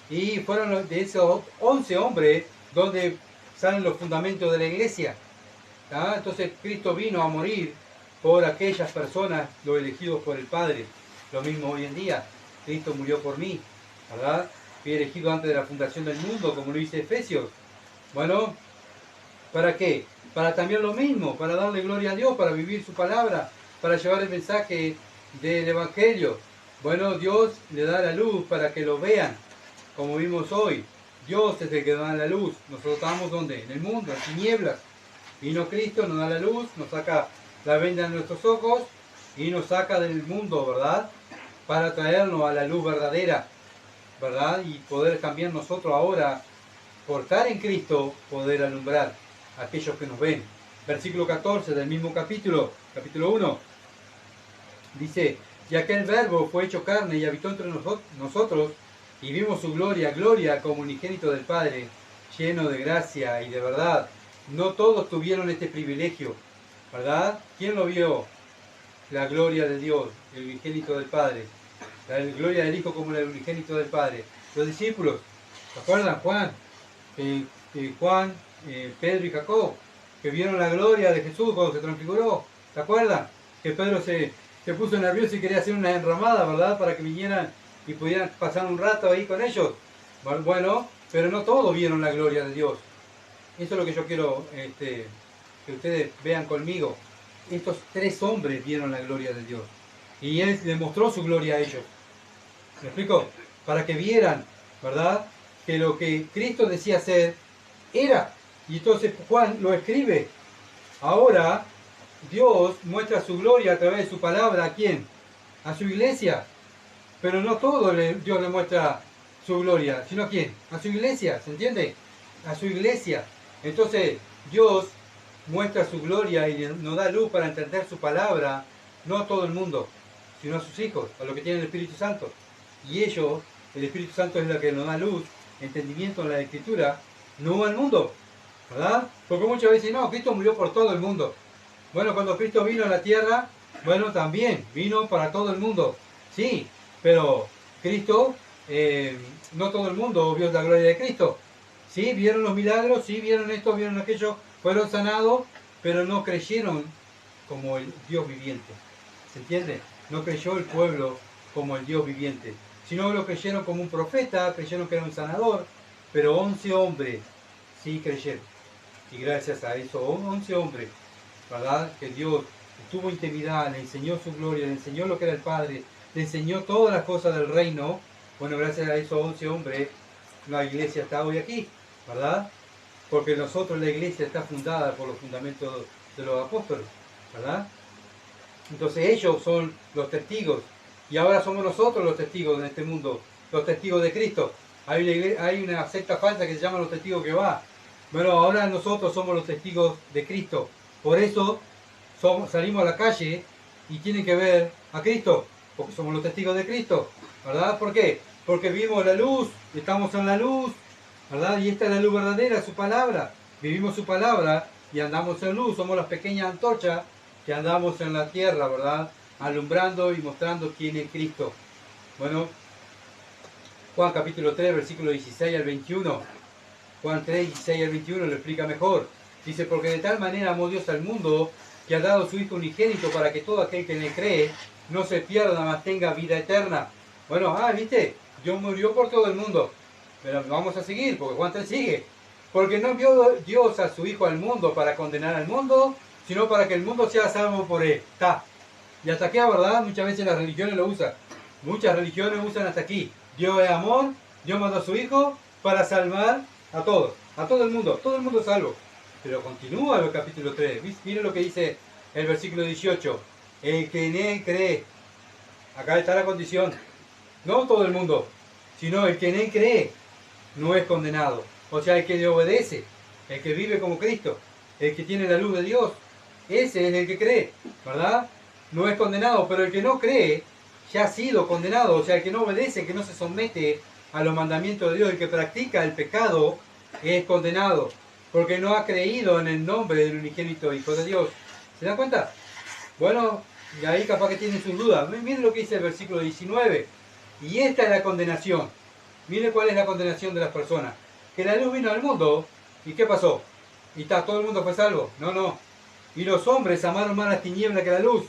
Y fueron de esos 11 hombres donde salen los fundamentos de la iglesia. ¿Ah? Entonces Cristo vino a morir por aquellas personas, los elegidos por el Padre. Lo mismo hoy en día. Cristo murió por mí, ¿verdad? Fui elegido antes de la fundación del mundo, como lo dice Efesios. Bueno, ¿para qué? Para también lo mismo, para darle gloria a Dios, para vivir su palabra, para llevar el mensaje del Evangelio. Bueno, Dios le da la luz para que lo vean, como vimos hoy. Dios es el que da la luz. Nosotros estamos donde? En el mundo, en tinieblas. Vino Cristo, nos da la luz, nos saca la venda de nuestros ojos y nos saca del mundo, ¿verdad? Para traernos a la luz verdadera, ¿verdad? Y poder también nosotros ahora, por estar en Cristo, poder alumbrar a aquellos que nos ven. Versículo 14 del mismo capítulo 1, dice: y aquel verbo fue hecho carne y habitó entre nosotros, y vimos su gloria, gloria como unigénito del Padre, lleno de gracia y de verdad. No todos tuvieron este privilegio, ¿verdad? ¿Quién lo vio? La gloria de Dios, el unigénito del Padre. La gloria del Hijo como el unigénito del Padre. Los discípulos, ¿se acuerdan? Juan, Pedro y Jacob, que vieron la gloria de Jesús cuando se transfiguró. ¿Se acuerdan? Que Pedro se puso nervioso y quería hacer una enramada, ¿verdad? Para que vinieran y pudieran pasar un rato ahí con ellos. Bueno, pero no todos vieron la gloria de Dios. Eso es lo que yo quiero que ustedes vean conmigo. Estos 3 hombres vieron la gloria de Dios. Y Él demostró su gloria a ellos. ¿Me explico? Para que vieran, ¿verdad? Que lo que Cristo decía ser, era. Y entonces Juan lo escribe. Ahora, Dios muestra su gloria a través de su palabra. ¿A quién? A su iglesia. Pero no todo Dios le muestra su gloria, sino a quién? A su iglesia, ¿se entiende? A su iglesia. Entonces, Dios muestra su gloria y nos da luz para entender su palabra, no a todo el mundo, sino a sus hijos, a los que tienen el Espíritu Santo. Y ellos, el Espíritu Santo es la que nos da luz, entendimiento en la Escritura, no al mundo, ¿verdad? Porque muchas veces no, Cristo murió por todo el mundo. Bueno, cuando Cristo vino a la tierra, bueno, también vino para todo el mundo, sí, pero Cristo, no todo el mundo vio la gloria de Cristo. Sí, vieron los milagros, sí, vieron esto, vieron aquello, fueron sanados, pero no creyeron como el Dios viviente. ¿Se entiende? No creyó el pueblo como el Dios viviente, sino lo creyeron como un profeta, creyeron que era un sanador, pero 11 hombres sí creyeron. Y gracias a eso, 11 hombres, ¿verdad? Que Dios tuvo intimidad, le enseñó su gloria, le enseñó lo que era el Padre, le enseñó todas las cosas del reino. Bueno, gracias a esos 11 hombres, la iglesia está hoy aquí, ¿verdad? Porque nosotros, la iglesia está fundada por los fundamentos de los apóstoles, ¿verdad? Entonces ellos son los testigos, y ahora somos nosotros los testigos en este mundo, los testigos de Cristo. Hay una secta falsa que se llama los testigos de Jehová. Bueno, ahora nosotros somos los testigos de Cristo. Por eso salimos a la calle y tienen que ver a Cristo, porque somos los testigos de Cristo, ¿verdad? ¿Por qué? Porque vimos la luz, estamos en la luz, ¿verdad? Y esta es la luz verdadera, su palabra. Vivimos su palabra y andamos en luz, somos las pequeñas antorchas que andamos en la tierra, ¿verdad? Alumbrando y mostrando quién es Cristo. Bueno, Juan capítulo 3, versículo 16 al 21. Juan 3, 16 al 21 lo explica mejor. Dice: porque de tal manera amó Dios al mundo, que ha dado su Hijo unigénito, para que todo aquel que le cree no se pierda, mas tenga vida eterna. Bueno, ¿viste? Dios murió por todo el mundo. Pero vamos a seguir, porque Juan 3 sigue. Porque no envió Dios a su Hijo al mundo para condenar al mundo, sino para que el mundo sea salvo por él. Está. Y hasta aquí, ¿verdad? Muchas veces las religiones lo usan. Muchas religiones usan hasta aquí. Dios es amor, Dios mandó a su Hijo para salvar a todos, a todo el mundo es salvo. Pero continúa el capítulo 3. Miren lo que dice el versículo 18. El que en él cree. Acá está la condición. No todo el mundo, sino el que en él cree no es condenado. O sea, el que le obedece, el que vive como Cristo, el que tiene la luz de Dios, ese es el que cree, ¿verdad? No es condenado, pero el que no cree ya ha sido condenado. O sea, el que no obedece, el que no se somete a los mandamientos de Dios, el que practica el pecado, es condenado, porque no ha creído en el nombre del unigénito Hijo de Dios. ¿Se dan cuenta? Bueno, y ahí capaz que tienen sus dudas. Miren lo que dice el versículo 19. Y esta es la condenación. Miren cuál es la condenación de las personas. Que la luz vino al mundo, ¿y qué pasó? ¿Y todo el mundo fue salvo? No. Y los hombres amaron más las tinieblas que la luz,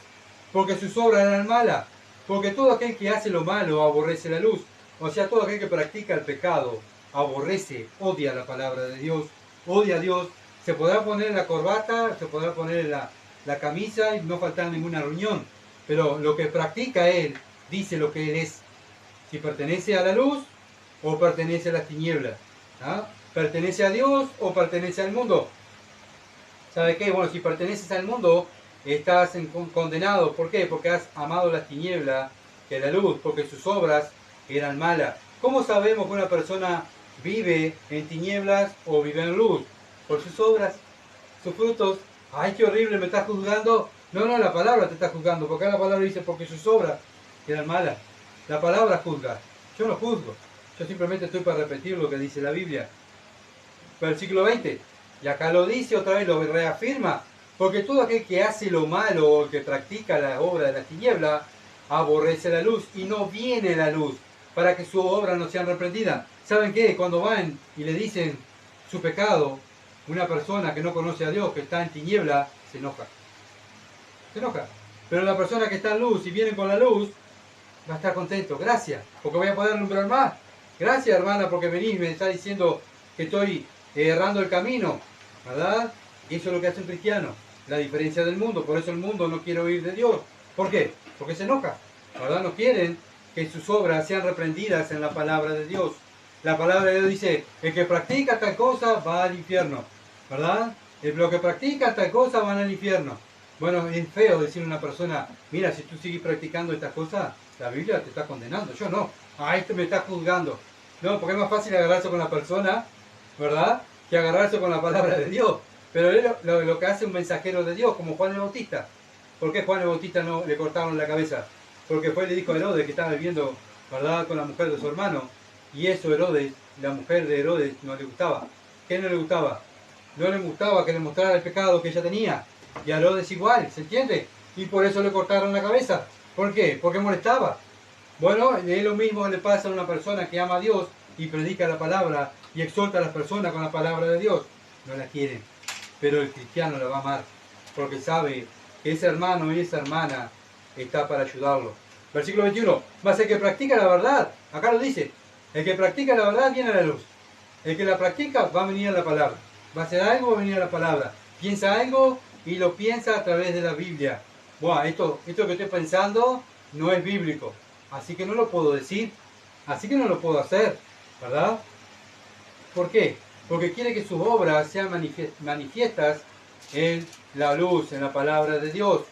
porque sus obras eran malas. Porque todo aquel que hace lo malo aborrece la luz. O sea, todo aquel que practica el pecado aborrece, odia la palabra de Dios, odia a Dios. Se podrá poner la corbata, se podrá poner la camisa y no faltar ninguna reunión. pero lo que practica él dice lo que él es. Si pertenece a la luz o pertenece a las tinieblas. ¿Ah? ¿Pertenece a Dios o pertenece al mundo? ¿Sabe qué? Bueno, si perteneces al mundo, estás condenado. ¿Por qué? Porque has amado las tinieblas que la luz, porque sus obras eran malas. ¿Cómo sabemos que una persona vive en tinieblas o vive en luz? Por sus obras, sus frutos. ¡Ay, qué horrible! ¿Me estás juzgando? No, no, la palabra te está juzgando, porque la palabra dice porque sus obras eran malas. La palabra juzga. Yo no juzgo. Yo simplemente estoy para repetir lo que dice la Biblia. Versículo 20. Y acá lo dice otra vez, lo reafirma. Porque todo aquel que hace lo malo o que practica la obra de la tiniebla, aborrece la luz y no viene la luz para que su obra no sea reprendida. ¿Saben qué? Cuando van y le dicen su pecado, una persona que no conoce a Dios, que está en tiniebla, se enoja. Se enoja. Pero la persona que está en luz y viene con la luz, va a estar contento. Gracias, porque voy a poder alumbrar más. Gracias, hermana, porque venís y me está diciendo que estoy errando el camino, ¿verdad? Y eso es lo que hace un cristiano, la diferencia del mundo. Por eso el mundo no quiere oír de Dios. ¿Por qué? Porque se enoja, ¿verdad? No quieren que sus obras sean reprendidas en la palabra de Dios. La palabra de Dios dice, el que practica tal cosa va al infierno, ¿verdad? Lo que practica tal cosa van al infierno. Bueno, es feo decirle a una persona, mira, si tú sigues practicando estas cosas, la Biblia te está condenando. Yo no. Ah, este me está juzgando. No, porque es más fácil agarrarse con la persona, ¿verdad? Que agarrarse con la palabra de Dios. Pero él lo que hace un mensajero de Dios, como Juan el Bautista. ¿Por qué Juan el Bautista no le cortaron la cabeza? Porque fue y le dijo a Herodes que estaba viviendo, ¿verdad?, con la mujer de su hermano. Y eso Herodes, la mujer de Herodes, no le gustaba. ¿Qué no le gustaba? No le gustaba que le mostrara el pecado que ella tenía. Y a Herodes igual, ¿se entiende? Y por eso le cortaron la cabeza. ¿Por qué? Porque molestaba. Bueno, es lo mismo que le pasa a una persona que ama a Dios y predica la palabra y exhorta a las personas con la palabra de Dios. No la quieren, pero el cristiano la va a amar, porque sabe que ese hermano y esa hermana está para ayudarlo. Versículo 21. Mas el que practica la verdad, acá lo dice, el que practica la verdad viene a la luz. El que la practica va a venir a la palabra. Va a hacer algo, va a venir a la palabra. Piensa algo y lo piensa a través de la Biblia. Bueno, esto que estoy pensando no es bíblico. Así que no lo puedo decir. Así que no lo puedo hacer. ¿Verdad? ¿Por qué? Porque quiere que sus obras sean manifiestas en la luz, en la palabra de Dios.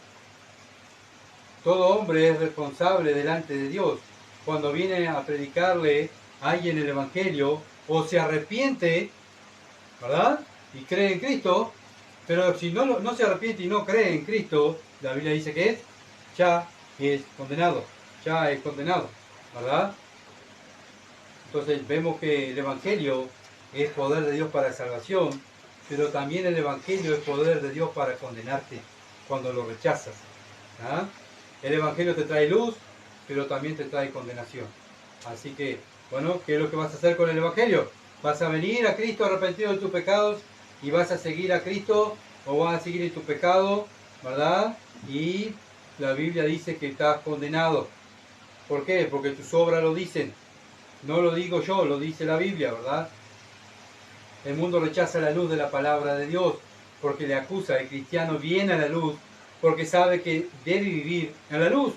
Todo hombre es responsable delante de Dios. Cuando viene a predicarle a alguien el Evangelio, o se arrepiente, ¿verdad?, y cree en Cristo, pero si no se arrepiente y no cree en Cristo, la Biblia dice que ya es condenado, ¿verdad? Entonces vemos que el Evangelio es poder de Dios para salvación, pero también el Evangelio es poder de Dios para condenarte cuando lo rechazas. ¿Ah? El Evangelio te trae luz, pero también te trae condenación. Así que, bueno, ¿qué es lo que vas a hacer con el Evangelio? ¿Vas a venir a Cristo arrepentido de tus pecados y vas a seguir a Cristo, o vas a seguir en tu pecado, ¿verdad? Y la Biblia dice que estás condenado. ¿Por qué? Porque tus obras lo dicen. No lo digo yo, lo dice la Biblia, ¿verdad? El mundo rechaza la luz de la palabra de Dios porque le acusa. El cristiano viene a la luz porque sabe que debe vivir en la luz.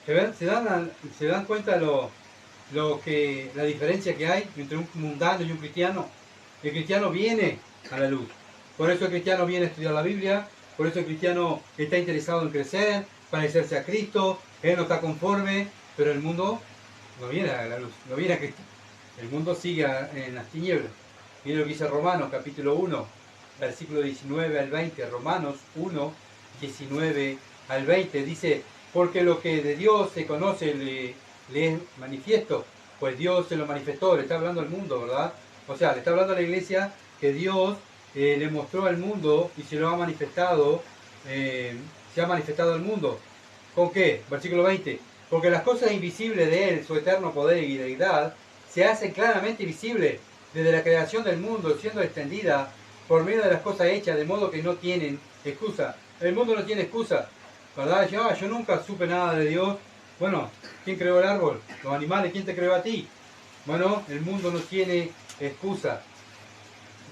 ¿Se dan cuenta la diferencia que hay entre un mundano y un cristiano? El cristiano viene a la luz. Por eso el cristiano viene a estudiar la Biblia, por eso el cristiano está interesado en crecer, parecerse a Cristo, él no está conforme, pero el mundo no viene a la luz, no viene a Cristo. El mundo sigue en las tinieblas. Miren lo que dice Romanos capítulo 1, versículo 19 al 20. Romanos 1, 19 al 20. Dice, porque lo que de Dios se conoce le es manifiesto, pues Dios se lo manifestó. Le está hablando al mundo, ¿verdad? O sea, le está hablando a la iglesia que Dios le mostró al mundo y se lo ha manifestado, se ha manifestado al mundo. ¿Con qué? Versículo 20. Porque las cosas invisibles de Él, su eterno poder y deidad, se hacen claramente visibles desde la creación del mundo, siendo extendida por medio de las cosas hechas, de modo que no tienen excusa. El mundo no tiene excusa, ¿verdad? Yo nunca supe nada de Dios. Bueno, ¿quién creó el árbol? Los animales, ¿quién te creó a ti? Bueno, el mundo no tiene excusa.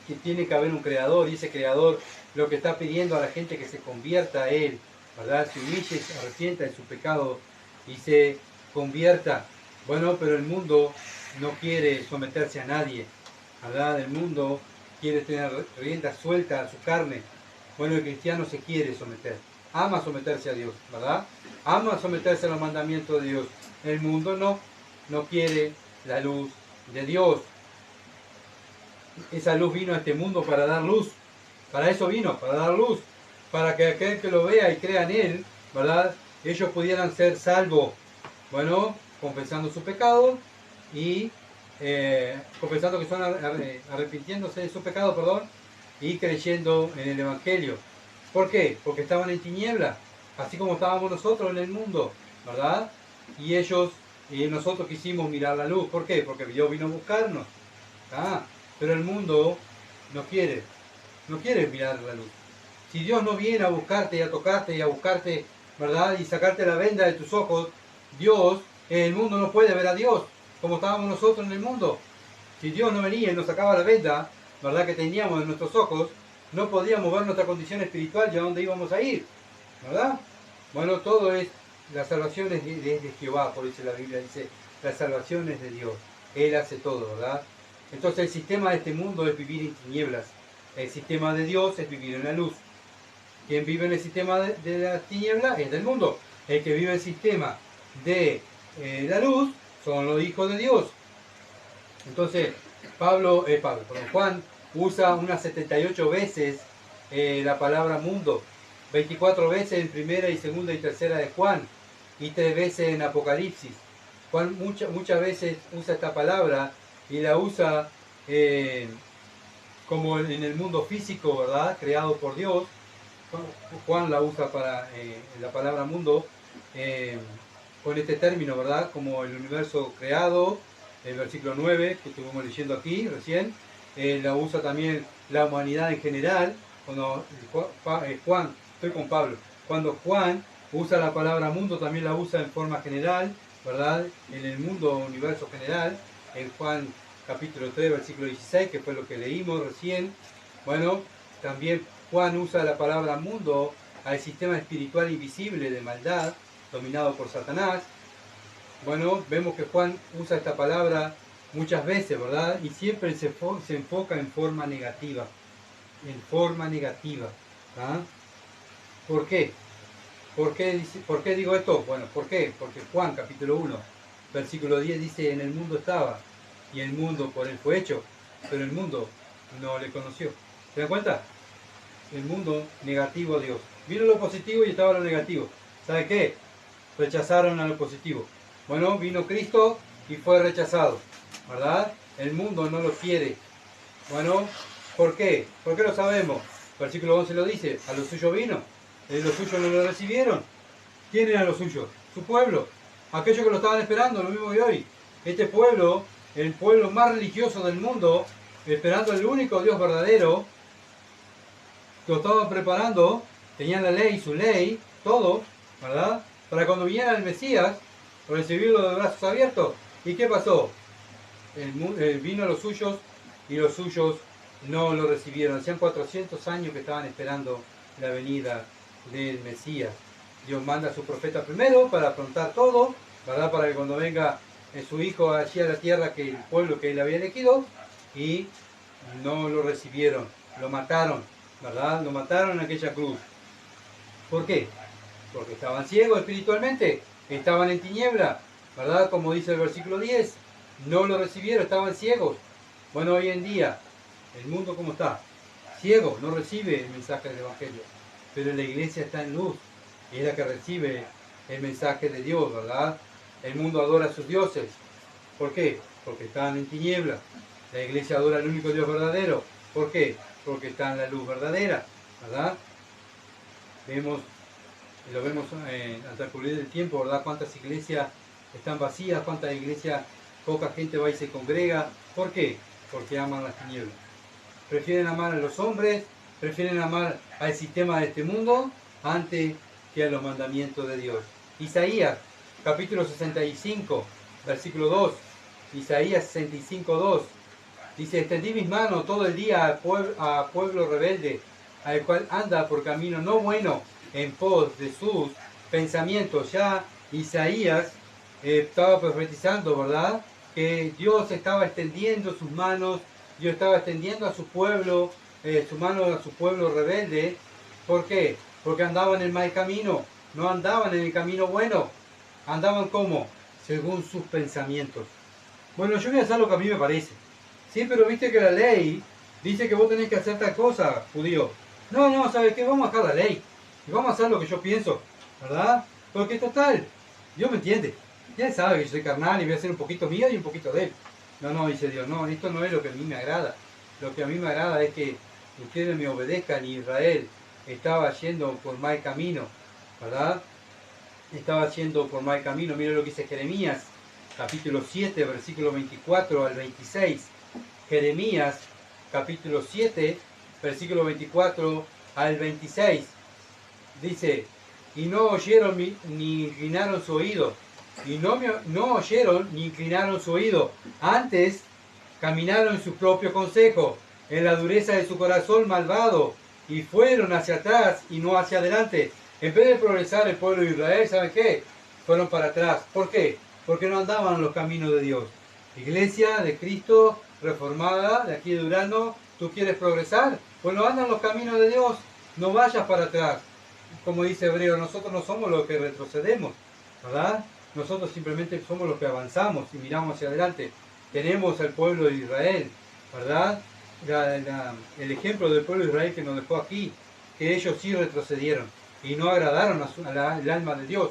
Que tiene que haber un creador, y ese creador lo que está pidiendo a la gente que se convierta a Él, ¿verdad? Se humille, se arrepienta de su pecado y se convierta. Bueno, pero el mundo no quiere someterse a nadie, ¿verdad? El mundo quiere tener rienda suelta a su carne. Bueno, el cristiano se quiere someter, ama someterse a Dios, ¿verdad? Ama someterse a los mandamientos de Dios. El mundo no quiere la luz de Dios. Esa luz vino a este mundo para dar luz. Para eso vino, para dar luz. Para que aquel que lo vea y crea en él, ¿verdad? Ellos pudieran ser salvos. Bueno, confesando su pecado y confesando que son arrepintiéndose de su pecado, perdón, y creyendo en el Evangelio. ¿Por qué? Porque estaban en tinieblas, así como estábamos nosotros en el mundo, ¿verdad? Y ellos y nosotros quisimos mirar la luz. ¿Por qué? Porque Dios vino a buscarnos. ¿Ah? Pero el mundo no quiere mirar la luz. Si Dios no viene a buscarte y a tocarte y a buscarte, ¿verdad? Y sacarte la venda de tus ojos, Dios, el mundo no puede ver a Dios, como estábamos nosotros en el mundo. Si Dios no venía y nos sacaba la venda, ¿verdad? Que teníamos en nuestros ojos, no podíamos ver nuestra condición espiritual y a dónde íbamos a ir, ¿verdad? Bueno, todo es, la salvación es de Jehová, por eso la Biblia dice, la salvación es de Dios. Él hace todo, ¿verdad? Entonces el sistema de este mundo es vivir en tinieblas. El sistema de Dios es vivir en la luz. Quien vive en el sistema de la tiniebla es del mundo. El que vive en el sistema de la luz son los hijos de Dios. Entonces, Juan usa unas 78 veces la palabra mundo. 24 veces en primera y segunda y tercera de Juan. Y 3 veces en Apocalipsis. Juan muchas veces usa esta palabra y la usa como en el mundo físico, ¿verdad? Creado por Dios. Juan la usa para la palabra mundo con este término, ¿verdad? Como el universo creado, el versículo 9 que estuvimos leyendo aquí recién. La usa también la humanidad en general. Cuando Juan, estoy con Pablo, cuando Juan usa la palabra mundo, también la usa en forma general, ¿verdad? En el mundo, universo general, en Juan capítulo 3, versículo 16, que fue lo que leímos recién. Bueno, también Juan usa la palabra mundo al sistema espiritual invisible de maldad, dominado por Satanás. Bueno, vemos que Juan usa esta palabra muchas veces, ¿verdad? Y siempre se enfoca en forma negativa. En forma negativa. ¿Ah? ¿Por qué? ¿Por qué digo esto? Bueno, ¿por qué? Porque Juan capítulo 1, versículo 10 dice, en el mundo estaba, y el mundo por él fue hecho, pero el mundo no le conoció. ¿Se dan cuenta? El mundo negativo a Dios. Vino lo positivo y estaba lo negativo. ¿Sabe qué? Rechazaron a lo positivo. Bueno, vino Cristo y fue rechazado, ¿verdad? El mundo no lo quiere. Bueno, ¿por qué? ¿Por qué lo sabemos? Versículo 11 lo dice, a los suyos vino, los suyos no lo recibieron. ¿Quién eran los suyos? Su pueblo, aquellos que lo estaban esperando, lo mismo que hoy. Este pueblo, el pueblo más religioso del mundo, esperando el único Dios verdadero, lo estaban preparando, tenían la ley, su ley, todo, ¿verdad? Para cuando viniera el Mesías, recibirlo de brazos abiertos. ¿Y qué pasó? Vino a los suyos y los suyos no lo recibieron. Hacían 400 años que estaban esperando la venida del Mesías. Dios manda a su profeta primero para afrontar todo, ¿verdad? Para que cuando venga su hijo allí a la tierra, que el pueblo que él había elegido, y no lo recibieron, lo mataron, ¿verdad? Lo mataron en aquella cruz. ¿Por qué? Porque estaban ciegos espiritualmente, estaban en tiniebla, ¿verdad? Como dice el versículo 10, no lo recibieron, estaban ciegos. Bueno, hoy en día, el mundo ¿cómo está? Ciego, no recibe el mensaje del Evangelio, pero la iglesia está en luz, y es la que recibe el mensaje de Dios, ¿verdad? El mundo adora a sus dioses. ¿Por qué? Porque están en tinieblas. La iglesia adora al único Dios verdadero. ¿Por qué? Porque está en la luz verdadera, ¿verdad? Lo vemos al transcurrir del tiempo, ¿verdad? Cuántas iglesias están vacías, cuántas iglesias, poca gente va y se congrega. ¿Por qué? Porque aman las tinieblas. Prefieren amar a los hombres, prefieren amar al sistema de este mundo antes que a los mandamientos de Dios. Isaías, capítulo 65, versículo 2. Isaías 65, 2. Dice, extendí mis manos todo el día a pueblo rebelde, al cual anda por camino no bueno, en pos de sus pensamientos. Ya Isaías estaba profetizando, ¿verdad? Que Dios estaba extendiendo sus manos, Dios estaba extendiendo a su pueblo, su mano a su pueblo rebelde. ¿Por qué? Porque andaban en el mal camino, no andaban en el camino bueno, andaban como, según sus pensamientos. Bueno, yo voy a hacer lo que a mí me parece. Sí, pero viste que la ley dice que vos tenés que hacer tal cosa, judío. No, no, ¿sabes qué? Vamos a dejar la ley. Y vamos a hacer lo que yo pienso, ¿verdad? Porque total, Dios me entiende. Y Él sabe que yo soy carnal y voy a hacer un poquito mío y un poquito de Él. No, no, dice Dios, no, esto no es lo que a mí me agrada. Lo que a mí me agrada es que ustedes me obedezcan y Israel estaba yendo por mal camino, ¿verdad? Estaba yendo por mal camino. Mira lo que dice Jeremías, capítulo 7, versículo 24 al 26. Jeremías, capítulo 7, versículo 24 al 26. Dice, y no oyeron ni inclinaron su oído. Y no oyeron ni inclinaron su oído. Antes caminaron en su propio consejo, en la dureza de su corazón malvado, y fueron hacia atrás y no hacia adelante. En vez de progresar el pueblo de Israel, ¿saben qué? Fueron para atrás. ¿Por qué? Porque no andaban en los caminos de Dios. Iglesia de Cristo reformada, de aquí de Durano, ¿tú quieres progresar? Bueno, anda en los caminos de Dios, no vayas para atrás. Como dice Hebreo, nosotros no somos los que retrocedemos, ¿verdad? Nosotros simplemente somos los que avanzamos y miramos hacia adelante. Tenemos al pueblo de Israel, ¿verdad? El ejemplo del pueblo de Israel que nos dejó aquí, que ellos sí retrocedieron y no agradaron al alma de Dios.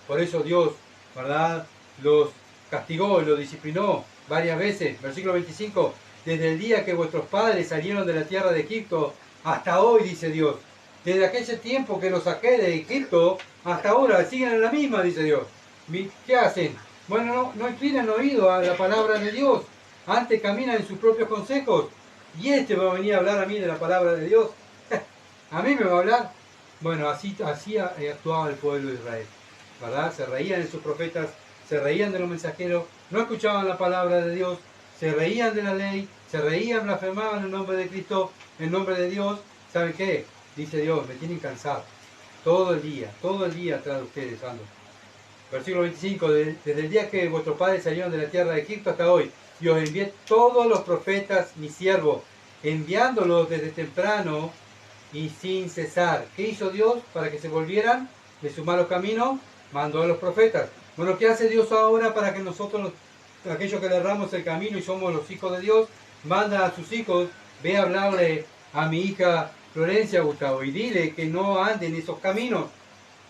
Por eso Dios, ¿verdad?, los castigó y los disciplinó varias veces. Versículo 25, desde el día que vuestros padres salieron de la tierra de Egipto hasta hoy, dice Dios. Desde aquel tiempo que los saqué de Egipto hasta ahora, siguen en la misma, dice Dios. ¿Qué hacen? Bueno, no inclinan oído a la palabra de Dios. Antes caminan en sus propios consejos. Y este va a venir a hablar a mí de la palabra de Dios. ¿A mí me va a hablar? Bueno, así actuaba el pueblo de Israel, ¿verdad? Se reían de sus profetas, se reían de los mensajeros, no escuchaban la palabra de Dios, se reían de la ley, se reían, blasfemaban el nombre de Cristo, el nombre de Dios. ¿Saben qué? Dice Dios, me tienen cansado. Todo el día atrás de ustedes ando. Versículo 25, desde el día que vuestros padres salieron de la tierra de Egipto hasta hoy, y os envié todos los profetas, mis siervos, enviándolos desde temprano y sin cesar. ¿Qué hizo Dios para que se volvieran de sus malos caminos? Mandó a los profetas. Bueno, ¿qué hace Dios ahora para que nosotros, aquellos que le erramos el camino y somos los hijos de Dios, manda a sus hijos, ve a hablarle a mi hija Florencia, Gustavo, y dile que no ande en esos caminos,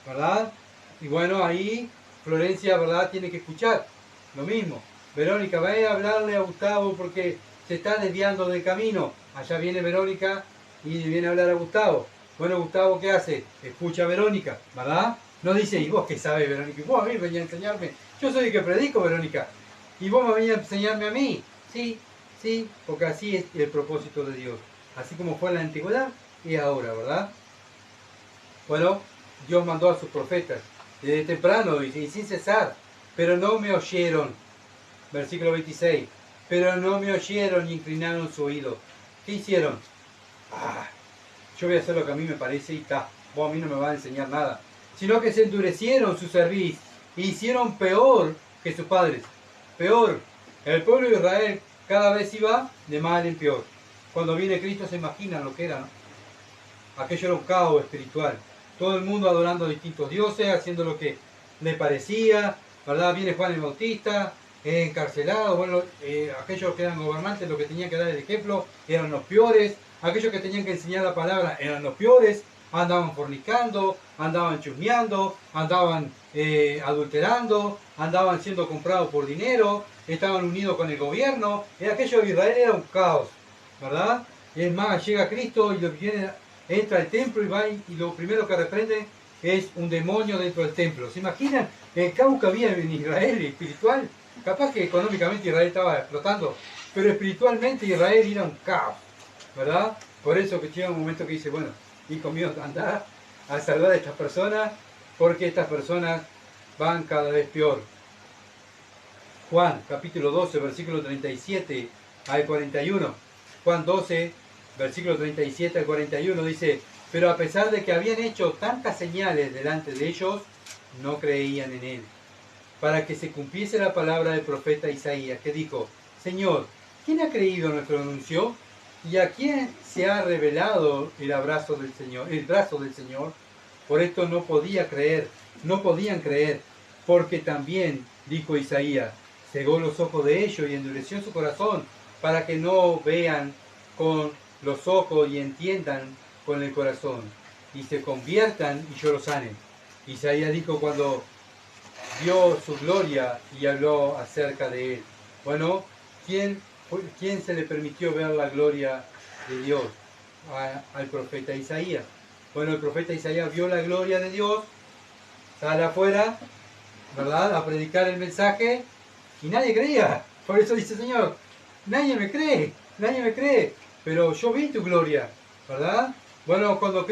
¿verdad? Y bueno, ahí Florencia, ¿verdad?, tiene que escuchar lo mismo. Verónica, vaya a hablarle a Gustavo porque se está desviando del camino. Allá viene Verónica y viene a hablar a Gustavo. Bueno, Gustavo, ¿qué hace? Escucha a Verónica, ¿verdad? No dice, ¿y vos qué sabes, Verónica? Y vos a mí venís a enseñarme. Yo soy el que predico, Verónica. Y vos me venís a enseñarme a mí. Sí, sí, porque así es el propósito de Dios. Así como fue en la antigüedad y ahora, ¿verdad? Bueno, Dios mandó a sus profetas desde temprano y sin cesar, pero no me oyeron. Versículo 26. Pero no me oyeron ni inclinaron su oído. ¿Qué hicieron? Yo voy a hacer lo que a mí me parece y está. Vos a mí no me vas a enseñar nada. Sino que se endurecieron su cerviz e hicieron peor que sus padres. Peor. El pueblo de Israel cada vez iba de mal en peor. Cuando viene Cristo se imaginan lo que era, ¿no? Aquello era un caos espiritual. Todo el mundo adorando a distintos dioses, haciendo lo que le parecía, ¿verdad? Viene Juan el Bautista, encarcelado. Bueno, aquellos que eran gobernantes, lo que tenían que dar el ejemplo, eran los peores. Aquellos que tenían que enseñar la palabra eran los peores. Andaban fornicando, andaban chusmeando, andaban adulterando, andaban siendo comprados por dinero, estaban unidos con el gobierno. Aquello de Israel era un caos, ¿verdad? Es más, llega Cristo y entra al templo y va y lo primero que reprende es un demonio dentro del templo. ¿Se imaginan el caos que había en Israel espiritual? Capaz que económicamente Israel estaba explotando, pero espiritualmente Israel era un caos, ¿verdad? Por eso que llega un momento que dice, bueno, hijo mío, anda a salvar a estas personas, porque estas personas van cada vez peor. Juan, capítulo 12, versículo 37 al 41. Juan 12, versículo 37 al 41 dice, Pero a pesar de que habían hecho tantas señales delante de ellos, no creían en él. Para que se cumpliese la palabra del profeta Isaías, que dijo: Señor, ¿quién ha creído nuestro anuncio? ¿Y a quién se ha revelado el brazo del Señor? Por esto no podían creer, porque también, dijo Isaías, cegó los ojos de ellos y endureció su corazón, para que no vean con los ojos y entiendan con el corazón, y se conviertan y yo los sane. Isaías dijo cuando vio su gloria y habló acerca de él. Bueno, ¿quién se le permitió ver la gloria de Dios? Al profeta Isaías. Bueno, el profeta Isaías vio la gloria de Dios, sale afuera, ¿verdad?, a predicar el mensaje, y nadie creía. Por eso dice: Señor, nadie me cree, pero yo vi tu gloria, ¿verdad? Bueno, cuando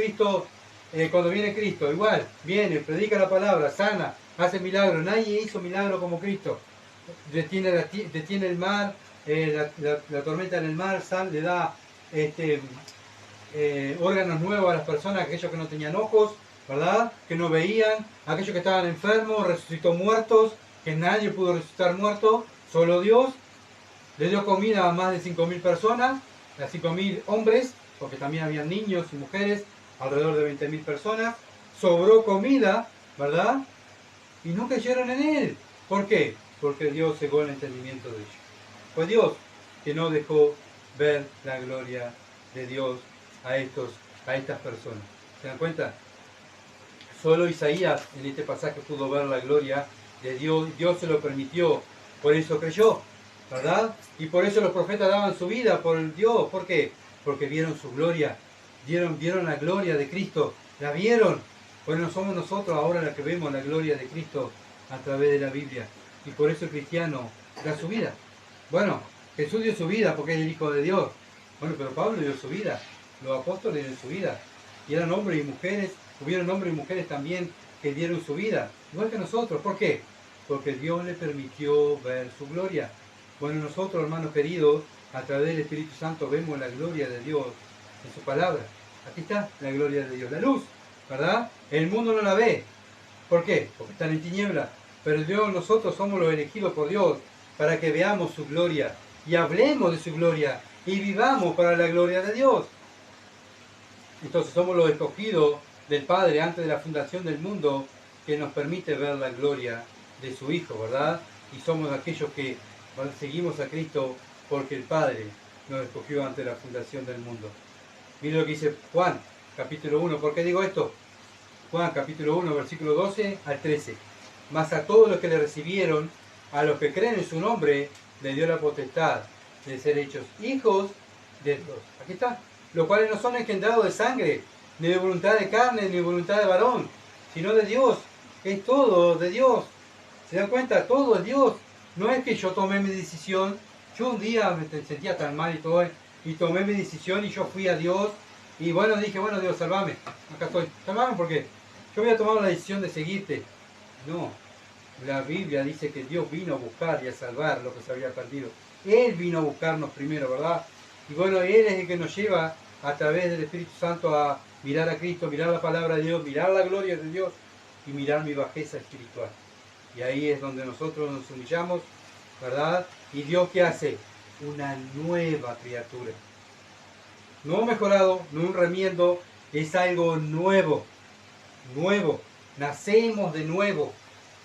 viene Cristo, igual, viene, predica la palabra, sana, hace milagros. Nadie hizo milagro como Cristo. Detiene el mar, la tormenta en el mar, le da órganos nuevos a las personas, aquellos que no tenían ojos, ¿verdad?, que no veían, aquellos que estaban enfermos, resucitó muertos, que nadie pudo resucitar muertos, solo Dios. Le dio comida a más de 5.000 personas, a 5.000 hombres, porque también había niños y mujeres, alrededor de 20.000 personas. Sobró comida, ¿verdad? Y no creyeron en él. ¿Por qué? Porque Dios cegó el entendimiento de ellos. Fue Dios que no dejó ver la gloria de Dios a estas personas. ¿Se dan cuenta? Solo Isaías en este pasaje pudo ver la gloria de Dios. Dios se lo permitió, por eso creyó, ¿verdad? Y por eso los profetas daban su vida por Dios. ¿Por qué? Porque vieron su gloria, vieron la gloria de Cristo, la vieron. Bueno, somos nosotros ahora los que vemos la gloria de Cristo a través de la Biblia. Y por eso el cristiano da su vida. Bueno, Jesús dio su vida porque es el Hijo de Dios. Bueno, pero Pablo dio su vida, los apóstoles dieron su vida. Y eran hombres y mujeres, hubieron hombres y mujeres también que dieron su vida, igual que nosotros. ¿Por qué? Porque Dios le permitió ver su gloria. Bueno, nosotros, hermanos queridos, a través del Espíritu Santo vemos la gloria de Dios en su palabra. Aquí está la gloria de Dios, la luz, ¿verdad? El mundo no la ve. ¿Por qué? Porque están en tinieblas. Pero Dios, nosotros somos los elegidos por Dios para que veamos su gloria y hablemos de su gloria y vivamos para la gloria de Dios. Entonces somos los escogidos del Padre antes de la fundación del mundo, que nos permite ver la gloria de su Hijo, ¿verdad? Y somos aquellos que seguimos a Cristo porque el Padre nos escogió antes de la fundación del mundo. Mire lo que dice Juan, capítulo 1. ¿Por qué digo esto? Juan, capítulo 1, versículo 12 al 13. Mas a todos los que le recibieron, a los que creen en su nombre, le dio la potestad de ser hechos hijos de Dios. Aquí está. Los cuales no son engendrados de sangre, ni de voluntad de carne, ni de voluntad de varón, sino de Dios. Es todo de Dios. ¿Se dan cuenta? Todo es Dios. No es que yo tomé mi decisión. Yo un día me sentía tan mal y todo, y tomé mi decisión y yo fui a Dios. Y bueno, dije: bueno, Dios, salvame. Acá estoy. Salvame porque yo había tomado la decisión de seguirte. No. La Biblia dice que Dios vino a buscar y a salvar lo que se había perdido. Él vino a buscarnos primero, ¿verdad? Y bueno, Él es el que nos lleva a través del Espíritu Santo a mirar a Cristo, mirar la palabra de Dios, mirar la gloria de Dios y mirar mi bajeza espiritual. Y ahí es donde nosotros nos humillamos, ¿verdad? Y Dios, ¿qué hace? Una nueva criatura. No mejorado, no un remiendo, es algo nuevo. Nuevo. Nacemos de nuevo.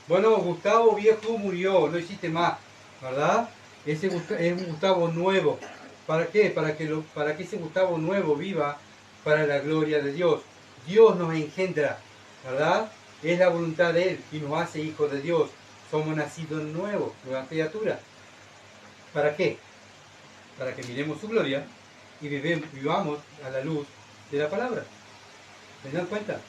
Bueno, Gustavo viejo murió, no existe más, ¿verdad? Ese es un Gustavo nuevo. ¿Para qué? Para que ese Gustavo nuevo viva para la gloria de Dios. Dios nos engendra, ¿verdad? Es la voluntad de Él y nos hace hijos de Dios. Somos nacidos nuevos, nueva criatura. ¿Para qué? Para que miremos su gloria y vivamos a la luz de la palabra. ¿Se dan cuenta?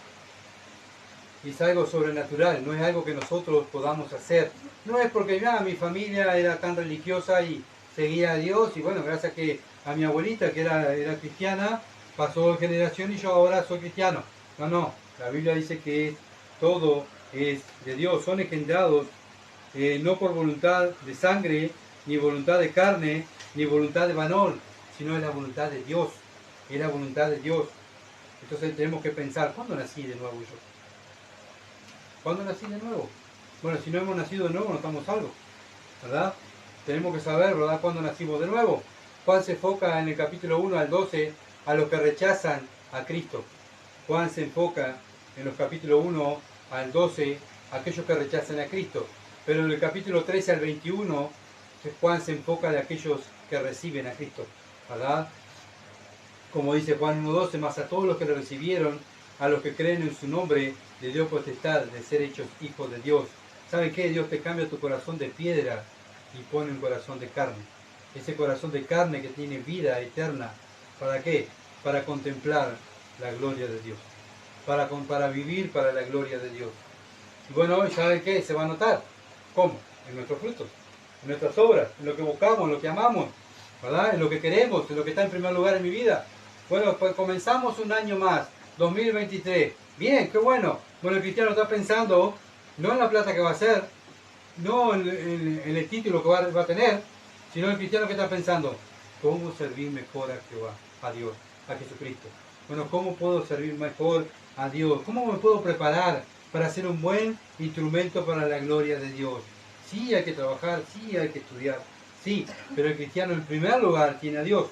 Es algo sobrenatural, no es algo que nosotros podamos hacer. No es porque ya mi familia era tan religiosa y seguía a Dios, y bueno, gracias que a mi abuelita, que era cristiana, pasó generación y yo ahora soy cristiano. No, no, la Biblia dice que todo es de Dios. Son engendrados no por voluntad de sangre, ni voluntad de carne, ni voluntad de varón, sino es la voluntad de Dios. Es la voluntad de Dios. Entonces tenemos que pensar, ¿cuándo nací de nuevo yo? ¿Cuándo nací de nuevo? Bueno, si no hemos nacido de nuevo no estamos salvos, ¿verdad? Tenemos que saber, ¿verdad?, cuándo nacimos de nuevo. Juan se enfoca en el capítulo 1 al 12 a los que rechazan a Cristo. Juan se enfoca en los capítulos 1 al 12 a aquellos que rechazan a Cristo. Pero en el capítulo 13 al 21 Juan se enfoca de aquellos que reciben a Cristo, ¿verdad? Como dice Juan 1:12, más a todos los que lo recibieron, a los que creen en su nombre, le dio potestad de ser hechos hijos de Dios. ¿Saben qué? Dios te cambia tu corazón de piedra y pone un corazón de carne. Ese corazón de carne que tiene vida eterna. ¿Para qué? Para contemplar la gloria de Dios. Para vivir para la gloria de Dios. Y bueno, ¿saben qué? Se va a notar. ¿Cómo? En nuestros frutos, en nuestras obras, en lo que buscamos, en lo que amamos, ¿verdad? En lo que queremos, en lo que está en primer lugar en mi vida. Bueno, pues comenzamos un año más, 2023. Bien, qué bueno. Bueno, el cristiano está pensando no en la plata que va a hacer, no en el título que va a tener, sino el cristiano que está pensando, ¿cómo servir mejor a Jehová, a Dios, a Jesucristo? Bueno, ¿cómo puedo servir mejor a Dios? ¿Cómo me puedo preparar para ser un buen instrumento para la gloria de Dios? Sí, hay que trabajar, sí, hay que estudiar, sí, pero el cristiano en primer lugar tiene a Dios.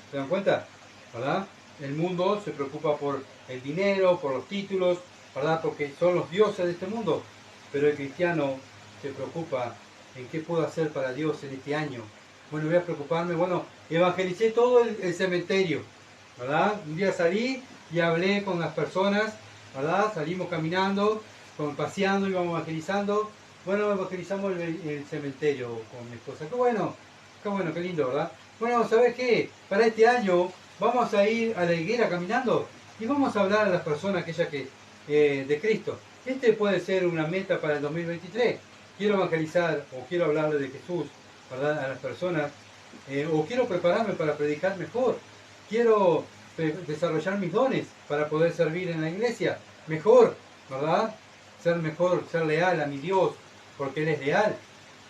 ¿Se dan cuenta? ¿Verdad? El mundo se preocupa por el dinero, por los títulos, ¿verdad? Porque son los dioses de este mundo. Pero el cristiano se preocupa en qué puedo hacer para Dios en este año. Bueno, voy a preocuparme. Bueno, evangelicé todo el cementerio, ¿verdad? Un día salí y hablé con las personas, ¿verdad? Salimos caminando, paseando, íbamos evangelizando. Bueno, evangelizamos el cementerio con mi esposa. Qué bueno, qué lindo, ¿verdad? Bueno, ¿sabes qué? Para este año vamos a ir a la higuera caminando y vamos a hablar a las personas aquellas que de Cristo. Este puede ser una meta para el 2023. Quiero evangelizar o quiero hablarle de Jesús, ¿verdad?, a las personas. O quiero prepararme para predicar mejor. Quiero desarrollar mis dones para poder servir en la iglesia mejor, ¿verdad? Ser mejor, ser leal a mi Dios, porque Él es leal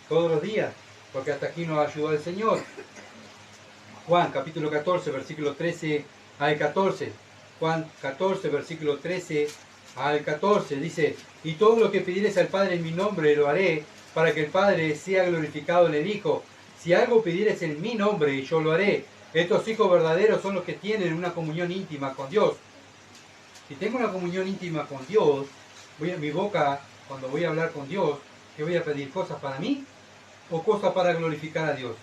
todos los días, porque hasta aquí nos ayudó el Señor. Juan capítulo 14, versículo 13 al 14. Juan 14, versículo 13 al 14 dice: y todo lo que pidieres al Padre en mi nombre lo haré, para que el Padre sea glorificado en el Hijo. Si algo pidieres en mi nombre, yo lo haré. Estos hijos verdaderos son los que tienen una comunión íntima con Dios. Si tengo una comunión íntima con Dios, mi boca, cuando voy a hablar con Dios, ¿qué voy a pedir? ¿Cosas para mí o cosas para glorificar a Dios?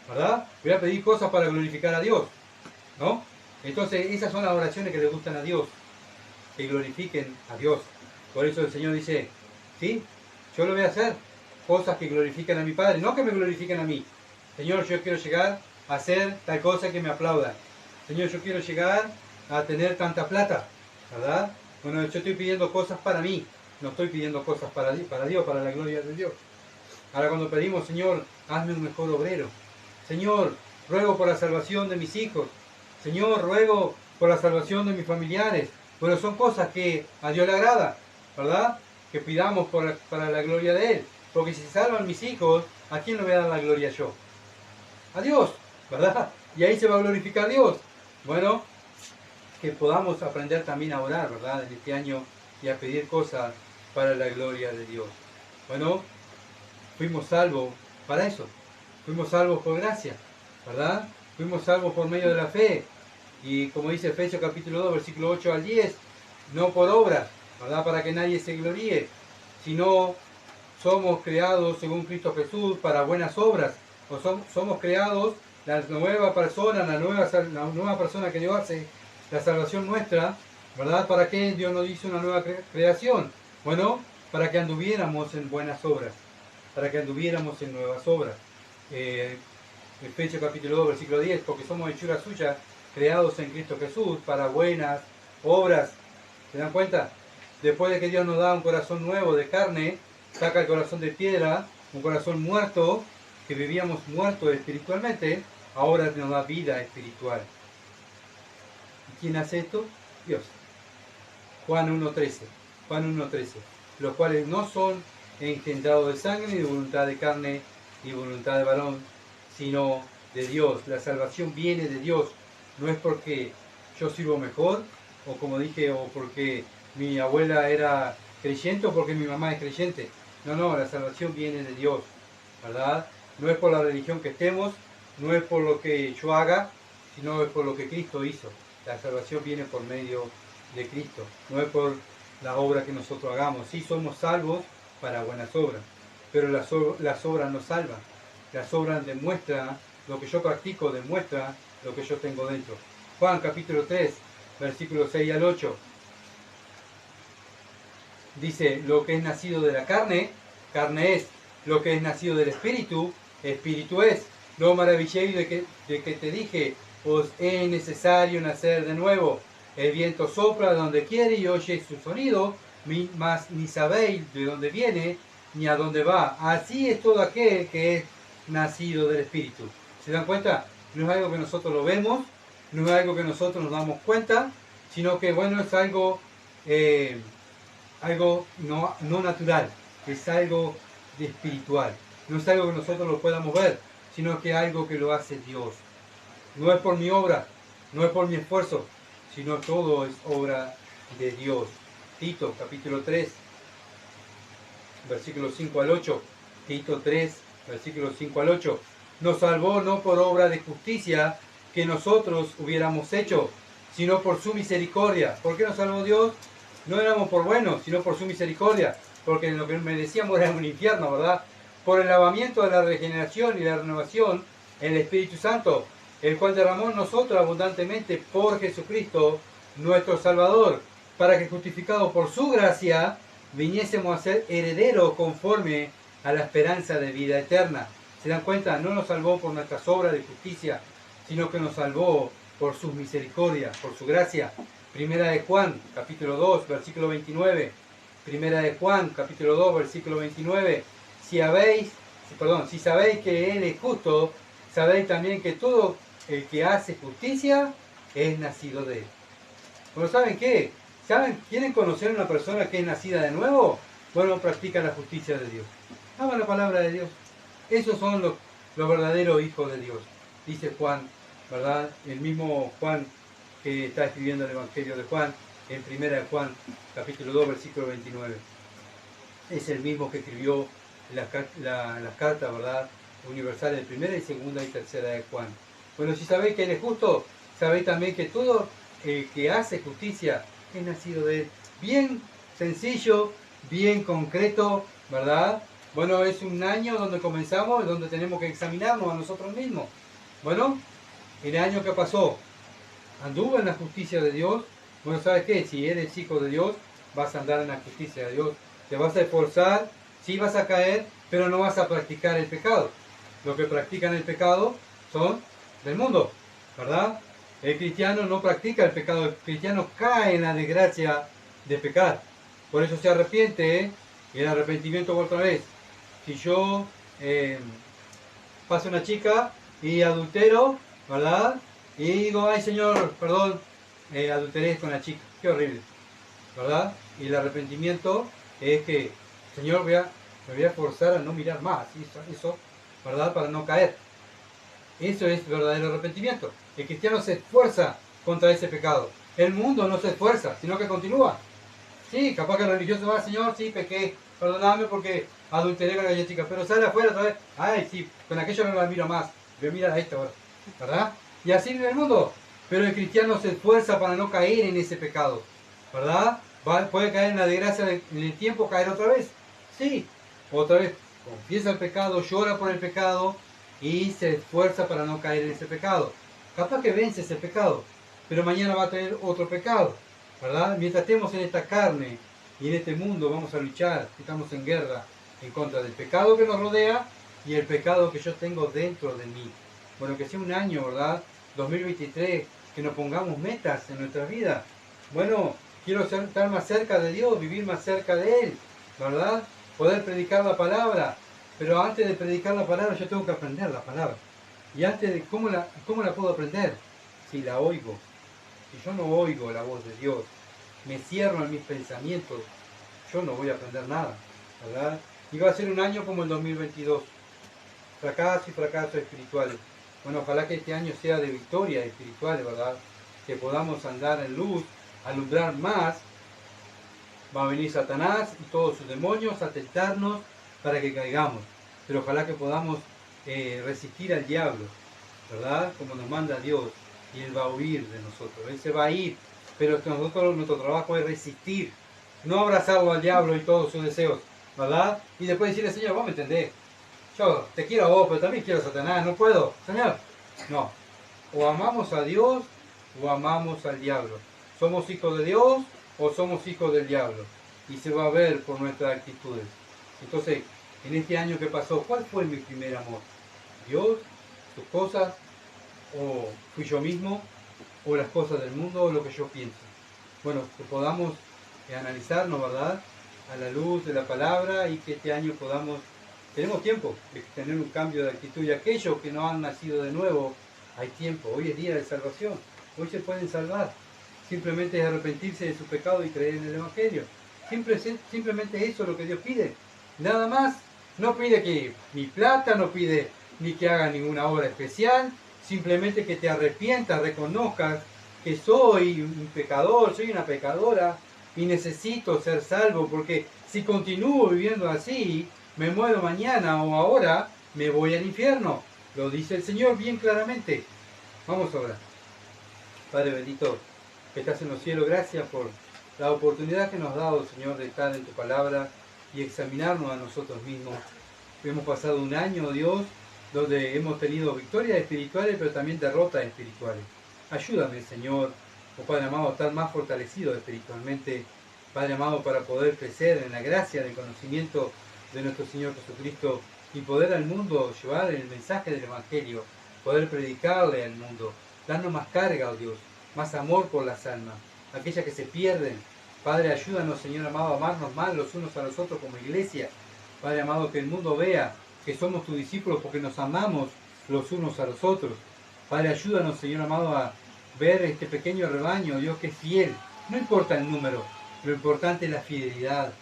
¿Verdad? Voy a pedir cosas para glorificar a Dios, ¿no? Entonces esas son las oraciones que le gustan a Dios, que glorifiquen a Dios. Por eso el Señor dice, sí, yo lo voy a hacer, cosas que glorifiquen a mi Padre, no que me glorifiquen a mí. Señor, yo quiero llegar a hacer tal cosa que me aplaudan. Señor, yo quiero llegar a tener tanta plata, ¿verdad? Bueno, yo estoy pidiendo cosas para mí, no estoy pidiendo cosas para Dios, para la gloria de Dios. Ahora cuando pedimos, Señor, hazme un mejor obrero. Señor, ruego por la salvación de mis hijos. Señor, ruego por la salvación de mis familiares. Bueno, son cosas que a Dios le agrada, ¿verdad? Que pidamos para la gloria de Él. Porque si se salvan mis hijos, ¿a quién le voy a dar la gloria yo? A Dios, ¿verdad? Y ahí se va a glorificar Dios. Bueno, que podamos aprender también a orar, ¿verdad? En este año y a pedir cosas para la gloria de Dios. Bueno, fuimos salvos para eso. Fuimos salvos por gracia, ¿verdad? Fuimos salvos por medio de la fe. Y como dice Efesios capítulo 2, versículo 8 al 10, no por obras, ¿verdad? Para que nadie se gloríe, sino somos creados según Cristo Jesús para buenas obras. O somos creados, la nueva persona, la nueva persona que Dios hace, la salvación nuestra, ¿verdad? ¿Para qué Dios nos hizo una nueva creación? Bueno, para que anduviéramos en buenas obras, para que anduviéramos en nuevas obras. Efesios capítulo 2, versículo 10, porque somos hechura suya, creados en Cristo Jesús para buenas obras. ¿Se dan cuenta? Después de que Dios nos da un corazón nuevo de carne, saca el corazón de piedra, un corazón muerto, que vivíamos muertos espiritualmente, ahora nos da vida espiritual. ¿Y quién hace esto? Dios. Juan 1.13. Juan 1.13. Los cuales no son engendrados de sangre, ni de voluntad de carne, ni voluntad de varón, sino de Dios. La salvación viene de Dios. No es porque yo sirvo mejor, o como dije, o porque mi abuela era creyente o porque mi mamá es creyente. No, no, la salvación viene de Dios, ¿verdad? No es por la religión que estemos, no es por lo que yo haga, sino es por lo que Cristo hizo. La salvación viene por medio de Cristo, no es por la obra que nosotros hagamos. Sí somos salvos para buenas obras, pero las obras no salvan. Las obras demuestran, lo que yo practico demuestra lo que yo tengo dentro. Juan capítulo 3, versículos 6 al 8. Dice, lo que es nacido de la carne, carne es. Lo que es nacido del espíritu, espíritu es. No maravilléis de que te dije, os es necesario nacer de nuevo. El viento sopla donde quiere y oye su sonido, mas ni sabéis de dónde viene ni a dónde va. Así es todo aquel que es nacido del espíritu. ¿Se dan cuenta? No es algo que nosotros lo vemos, no es algo que nosotros nos damos cuenta, sino que bueno, es algo no natural, es algo de espiritual. No es algo que nosotros lo podamos ver, sino que es algo que lo hace Dios. No es por mi obra, no es por mi esfuerzo, sino todo es obra de Dios. Tito, capítulo 3, versículos 5 al 8. Tito 3, versículos 5 al 8. Nos salvó no por obra de justicia que nosotros hubiéramos hecho, sino por su misericordia. ¿Por qué nos salvó Dios? No éramos por buenos, sino por su misericordia, porque lo que merecíamos era un infierno, ¿verdad? Por el lavamiento de la regeneración y la renovación en el Espíritu Santo, el cual derramó en nosotros abundantemente por Jesucristo, nuestro Salvador, para que justificados por su gracia, viniésemos a ser herederos conforme a la esperanza de vida eterna. ¿Se dan cuenta? No nos salvó por nuestras obras de justicia, sino que nos salvó por su misericordia, por su gracia. Primera de Juan, capítulo 2, versículo 29. Primera de Juan, capítulo 2, versículo 29. Si sabéis que Él es justo, sabéis también que todo el que hace justicia es nacido de Él. Bueno, ¿saben qué? ¿Quieren conocer a una persona que es nacida de nuevo? Bueno, practica la justicia de Dios. Ama la palabra de Dios. Esos son los verdaderos hijos de Dios. Dice Juan, ¿verdad? El mismo Juan que está escribiendo el Evangelio de Juan, en primera de Juan, capítulo 2, versículo 29. Es el mismo que escribió las cartas, ¿verdad? Universales de primera y segunda y tercera de Juan. Bueno, si sabéis que Él es justo, sabéis también que todo el que hace justicia es nacido de Él. Bien sencillo, bien concreto, ¿verdad? Bueno, es un año donde comenzamos, donde tenemos que examinarnos a nosotros mismos. Bueno, el año que pasó, ¿anduvo en la justicia de Dios? Bueno, ¿sabes qué? Si eres hijo de Dios, vas a andar en la justicia de Dios. Te vas a esforzar, sí vas a caer, pero no vas a practicar el pecado. Los que practican el pecado son del mundo, ¿verdad? El cristiano no practica el pecado, el cristiano cae en la desgracia de pecar. Por eso se arrepiente, ¿eh? Y el arrepentimiento otra vez. Si yo paso una chica y adultero, ¿verdad? Y digo, ay Señor, perdón, adulteré con la chica. Qué horrible, ¿verdad? Y el arrepentimiento es que, Señor, me voy a forzar a no mirar más. Eso, ¿verdad? Para no caer. Eso es verdadero arrepentimiento. El cristiano se esfuerza contra ese pecado. El mundo no se esfuerza, sino que continúa. Sí, capaz que el religioso va, Señor, sí, pequé, perdóname porque adulteré con aquella chica, pero sale afuera otra vez, ay, sí, con aquello no la miro más, voy a mirar a esta ahora, ¿verdad? Y así vive el mundo, pero el cristiano se esfuerza para no caer en ese pecado, ¿verdad? Puede caer en la desgracia en el tiempo, caer otra vez, sí, otra vez, confiesa el pecado, llora por el pecado y se esfuerza para no caer en ese pecado. Capaz que vence ese pecado, pero mañana va a tener otro pecado, ¿verdad? Mientras estemos en esta carne y en este mundo vamos a luchar, estamos en guerra en contra del pecado que nos rodea y el pecado que yo tengo dentro de mí. Bueno, que sea un año, ¿verdad? 2023, que nos pongamos metas en nuestra vida. Bueno, quiero estar más cerca de Dios, vivir más cerca de Él, ¿verdad? Poder predicar la palabra, pero antes de predicar la palabra yo tengo que aprender la palabra. Y antes de, ¿cómo la puedo aprender? Si la oigo. Si yo no oigo la voz de Dios, me cierro en mis pensamientos, yo no voy a aprender nada, ¿verdad? Y va a ser un año como el 2022, fracaso y fracasos espirituales. Bueno, ojalá que este año sea de victoria espiritual, ¿verdad? Que podamos andar en luz, alumbrar más, va a venir Satanás y todos sus demonios a tentarnos para que caigamos. Pero ojalá que podamos resistir al diablo, ¿verdad? Como nos manda Dios, y Él va a huir de nosotros. Él se va a ir, pero nosotros, nuestro trabajo es resistir, no abrazarlo al diablo y todos sus deseos, ¿verdad? Y después decirle, Señor, vos me entendés, yo te quiero a vos, pero también quiero a Satanás, no puedo, Señor. No, o amamos a Dios o amamos al diablo. Somos hijos de Dios o somos hijos del diablo. Y se va a ver por nuestras actitudes. Entonces, en este año que pasó, ¿cuál fue mi primer amor? ¿Dios? ¿Sus cosas? ¿O fui yo mismo? ¿O las cosas del mundo? ¿O lo que yo pienso? Bueno, que podamos analizarnos, ¿verdad? A la luz de la palabra, y que este año podamos, tenemos tiempo de tener un cambio de actitud. Y aquellos que no han nacido de nuevo, hay tiempo. Hoy es día de salvación. Hoy se pueden salvar. Simplemente es arrepentirse de su pecado y creer en el Evangelio. Simplemente eso es lo que Dios pide. Nada más. No pide que ni plata, no pide ni que haga ninguna obra especial. Simplemente que te arrepientas, reconozcas que soy un pecador, soy una pecadora y necesito ser salvo, porque si continúo viviendo así, me muero mañana o ahora, me voy al infierno. Lo dice el Señor bien claramente. Vamos a orar. Padre bendito, que estás en los cielos, gracias por la oportunidad que nos has dado, Señor, de estar en tu palabra y examinarnos a nosotros mismos. Hemos pasado un año, Dios, donde hemos tenido victorias espirituales, pero también derrotas espirituales. Ayúdame, Señor, oh Padre amado, a estar más fortalecido espiritualmente, Padre amado, para poder crecer en la gracia del conocimiento de nuestro Señor Jesucristo y poder al mundo llevar el mensaje del Evangelio, poder predicarle al mundo, darnos más carga, oh Dios, más amor por las almas, aquellas que se pierden. Padre, ayúdanos, Señor amado, a amarnos más los unos a los otros como iglesia. Padre amado, que el mundo vea que somos tus discípulos porque nos amamos los unos a los otros. Padre, ayúdanos, Señor amado, a ver este pequeño rebaño, Dios, que es fiel. No importa el número, lo importante es la fidelidad.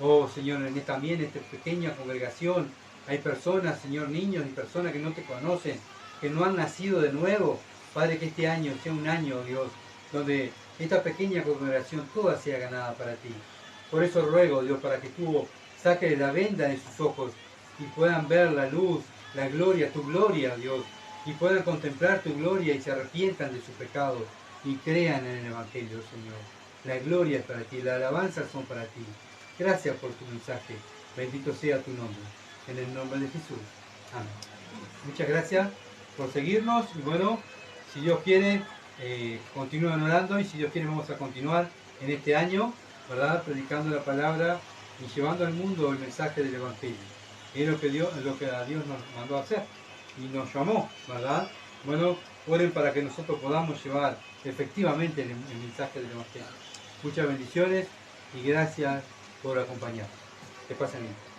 Oh, Señor, también en esta pequeña congregación hay personas, Señor, niños y personas que no te conocen, que no han nacido de nuevo. Padre, que este año sea un año, Dios, donde esta pequeña congregación toda sea ganada para ti. Por eso ruego, Dios, para que tú saques la venda de sus ojos y puedan ver la luz, la gloria, tu gloria, Dios, y puedan contemplar tu gloria y se arrepientan de su pecado y crean en el Evangelio, Señor. La gloria es para ti, la alabanza son para ti. Gracias por tu mensaje. Bendito sea tu nombre. En el nombre de Jesús. Amén. Muchas gracias por seguirnos. Y bueno, si Dios quiere, continúen orando, y si Dios quiere vamos a continuar en este año, ¿verdad? Predicando la palabra y llevando al mundo el mensaje del Evangelio. Es lo que a Dios nos mandó a hacer y nos llamó, ¿verdad? Bueno, oren para que nosotros podamos llevar efectivamente el mensaje del Evangelio. Muchas bendiciones y gracias por acompañarnos. Que pasen bien.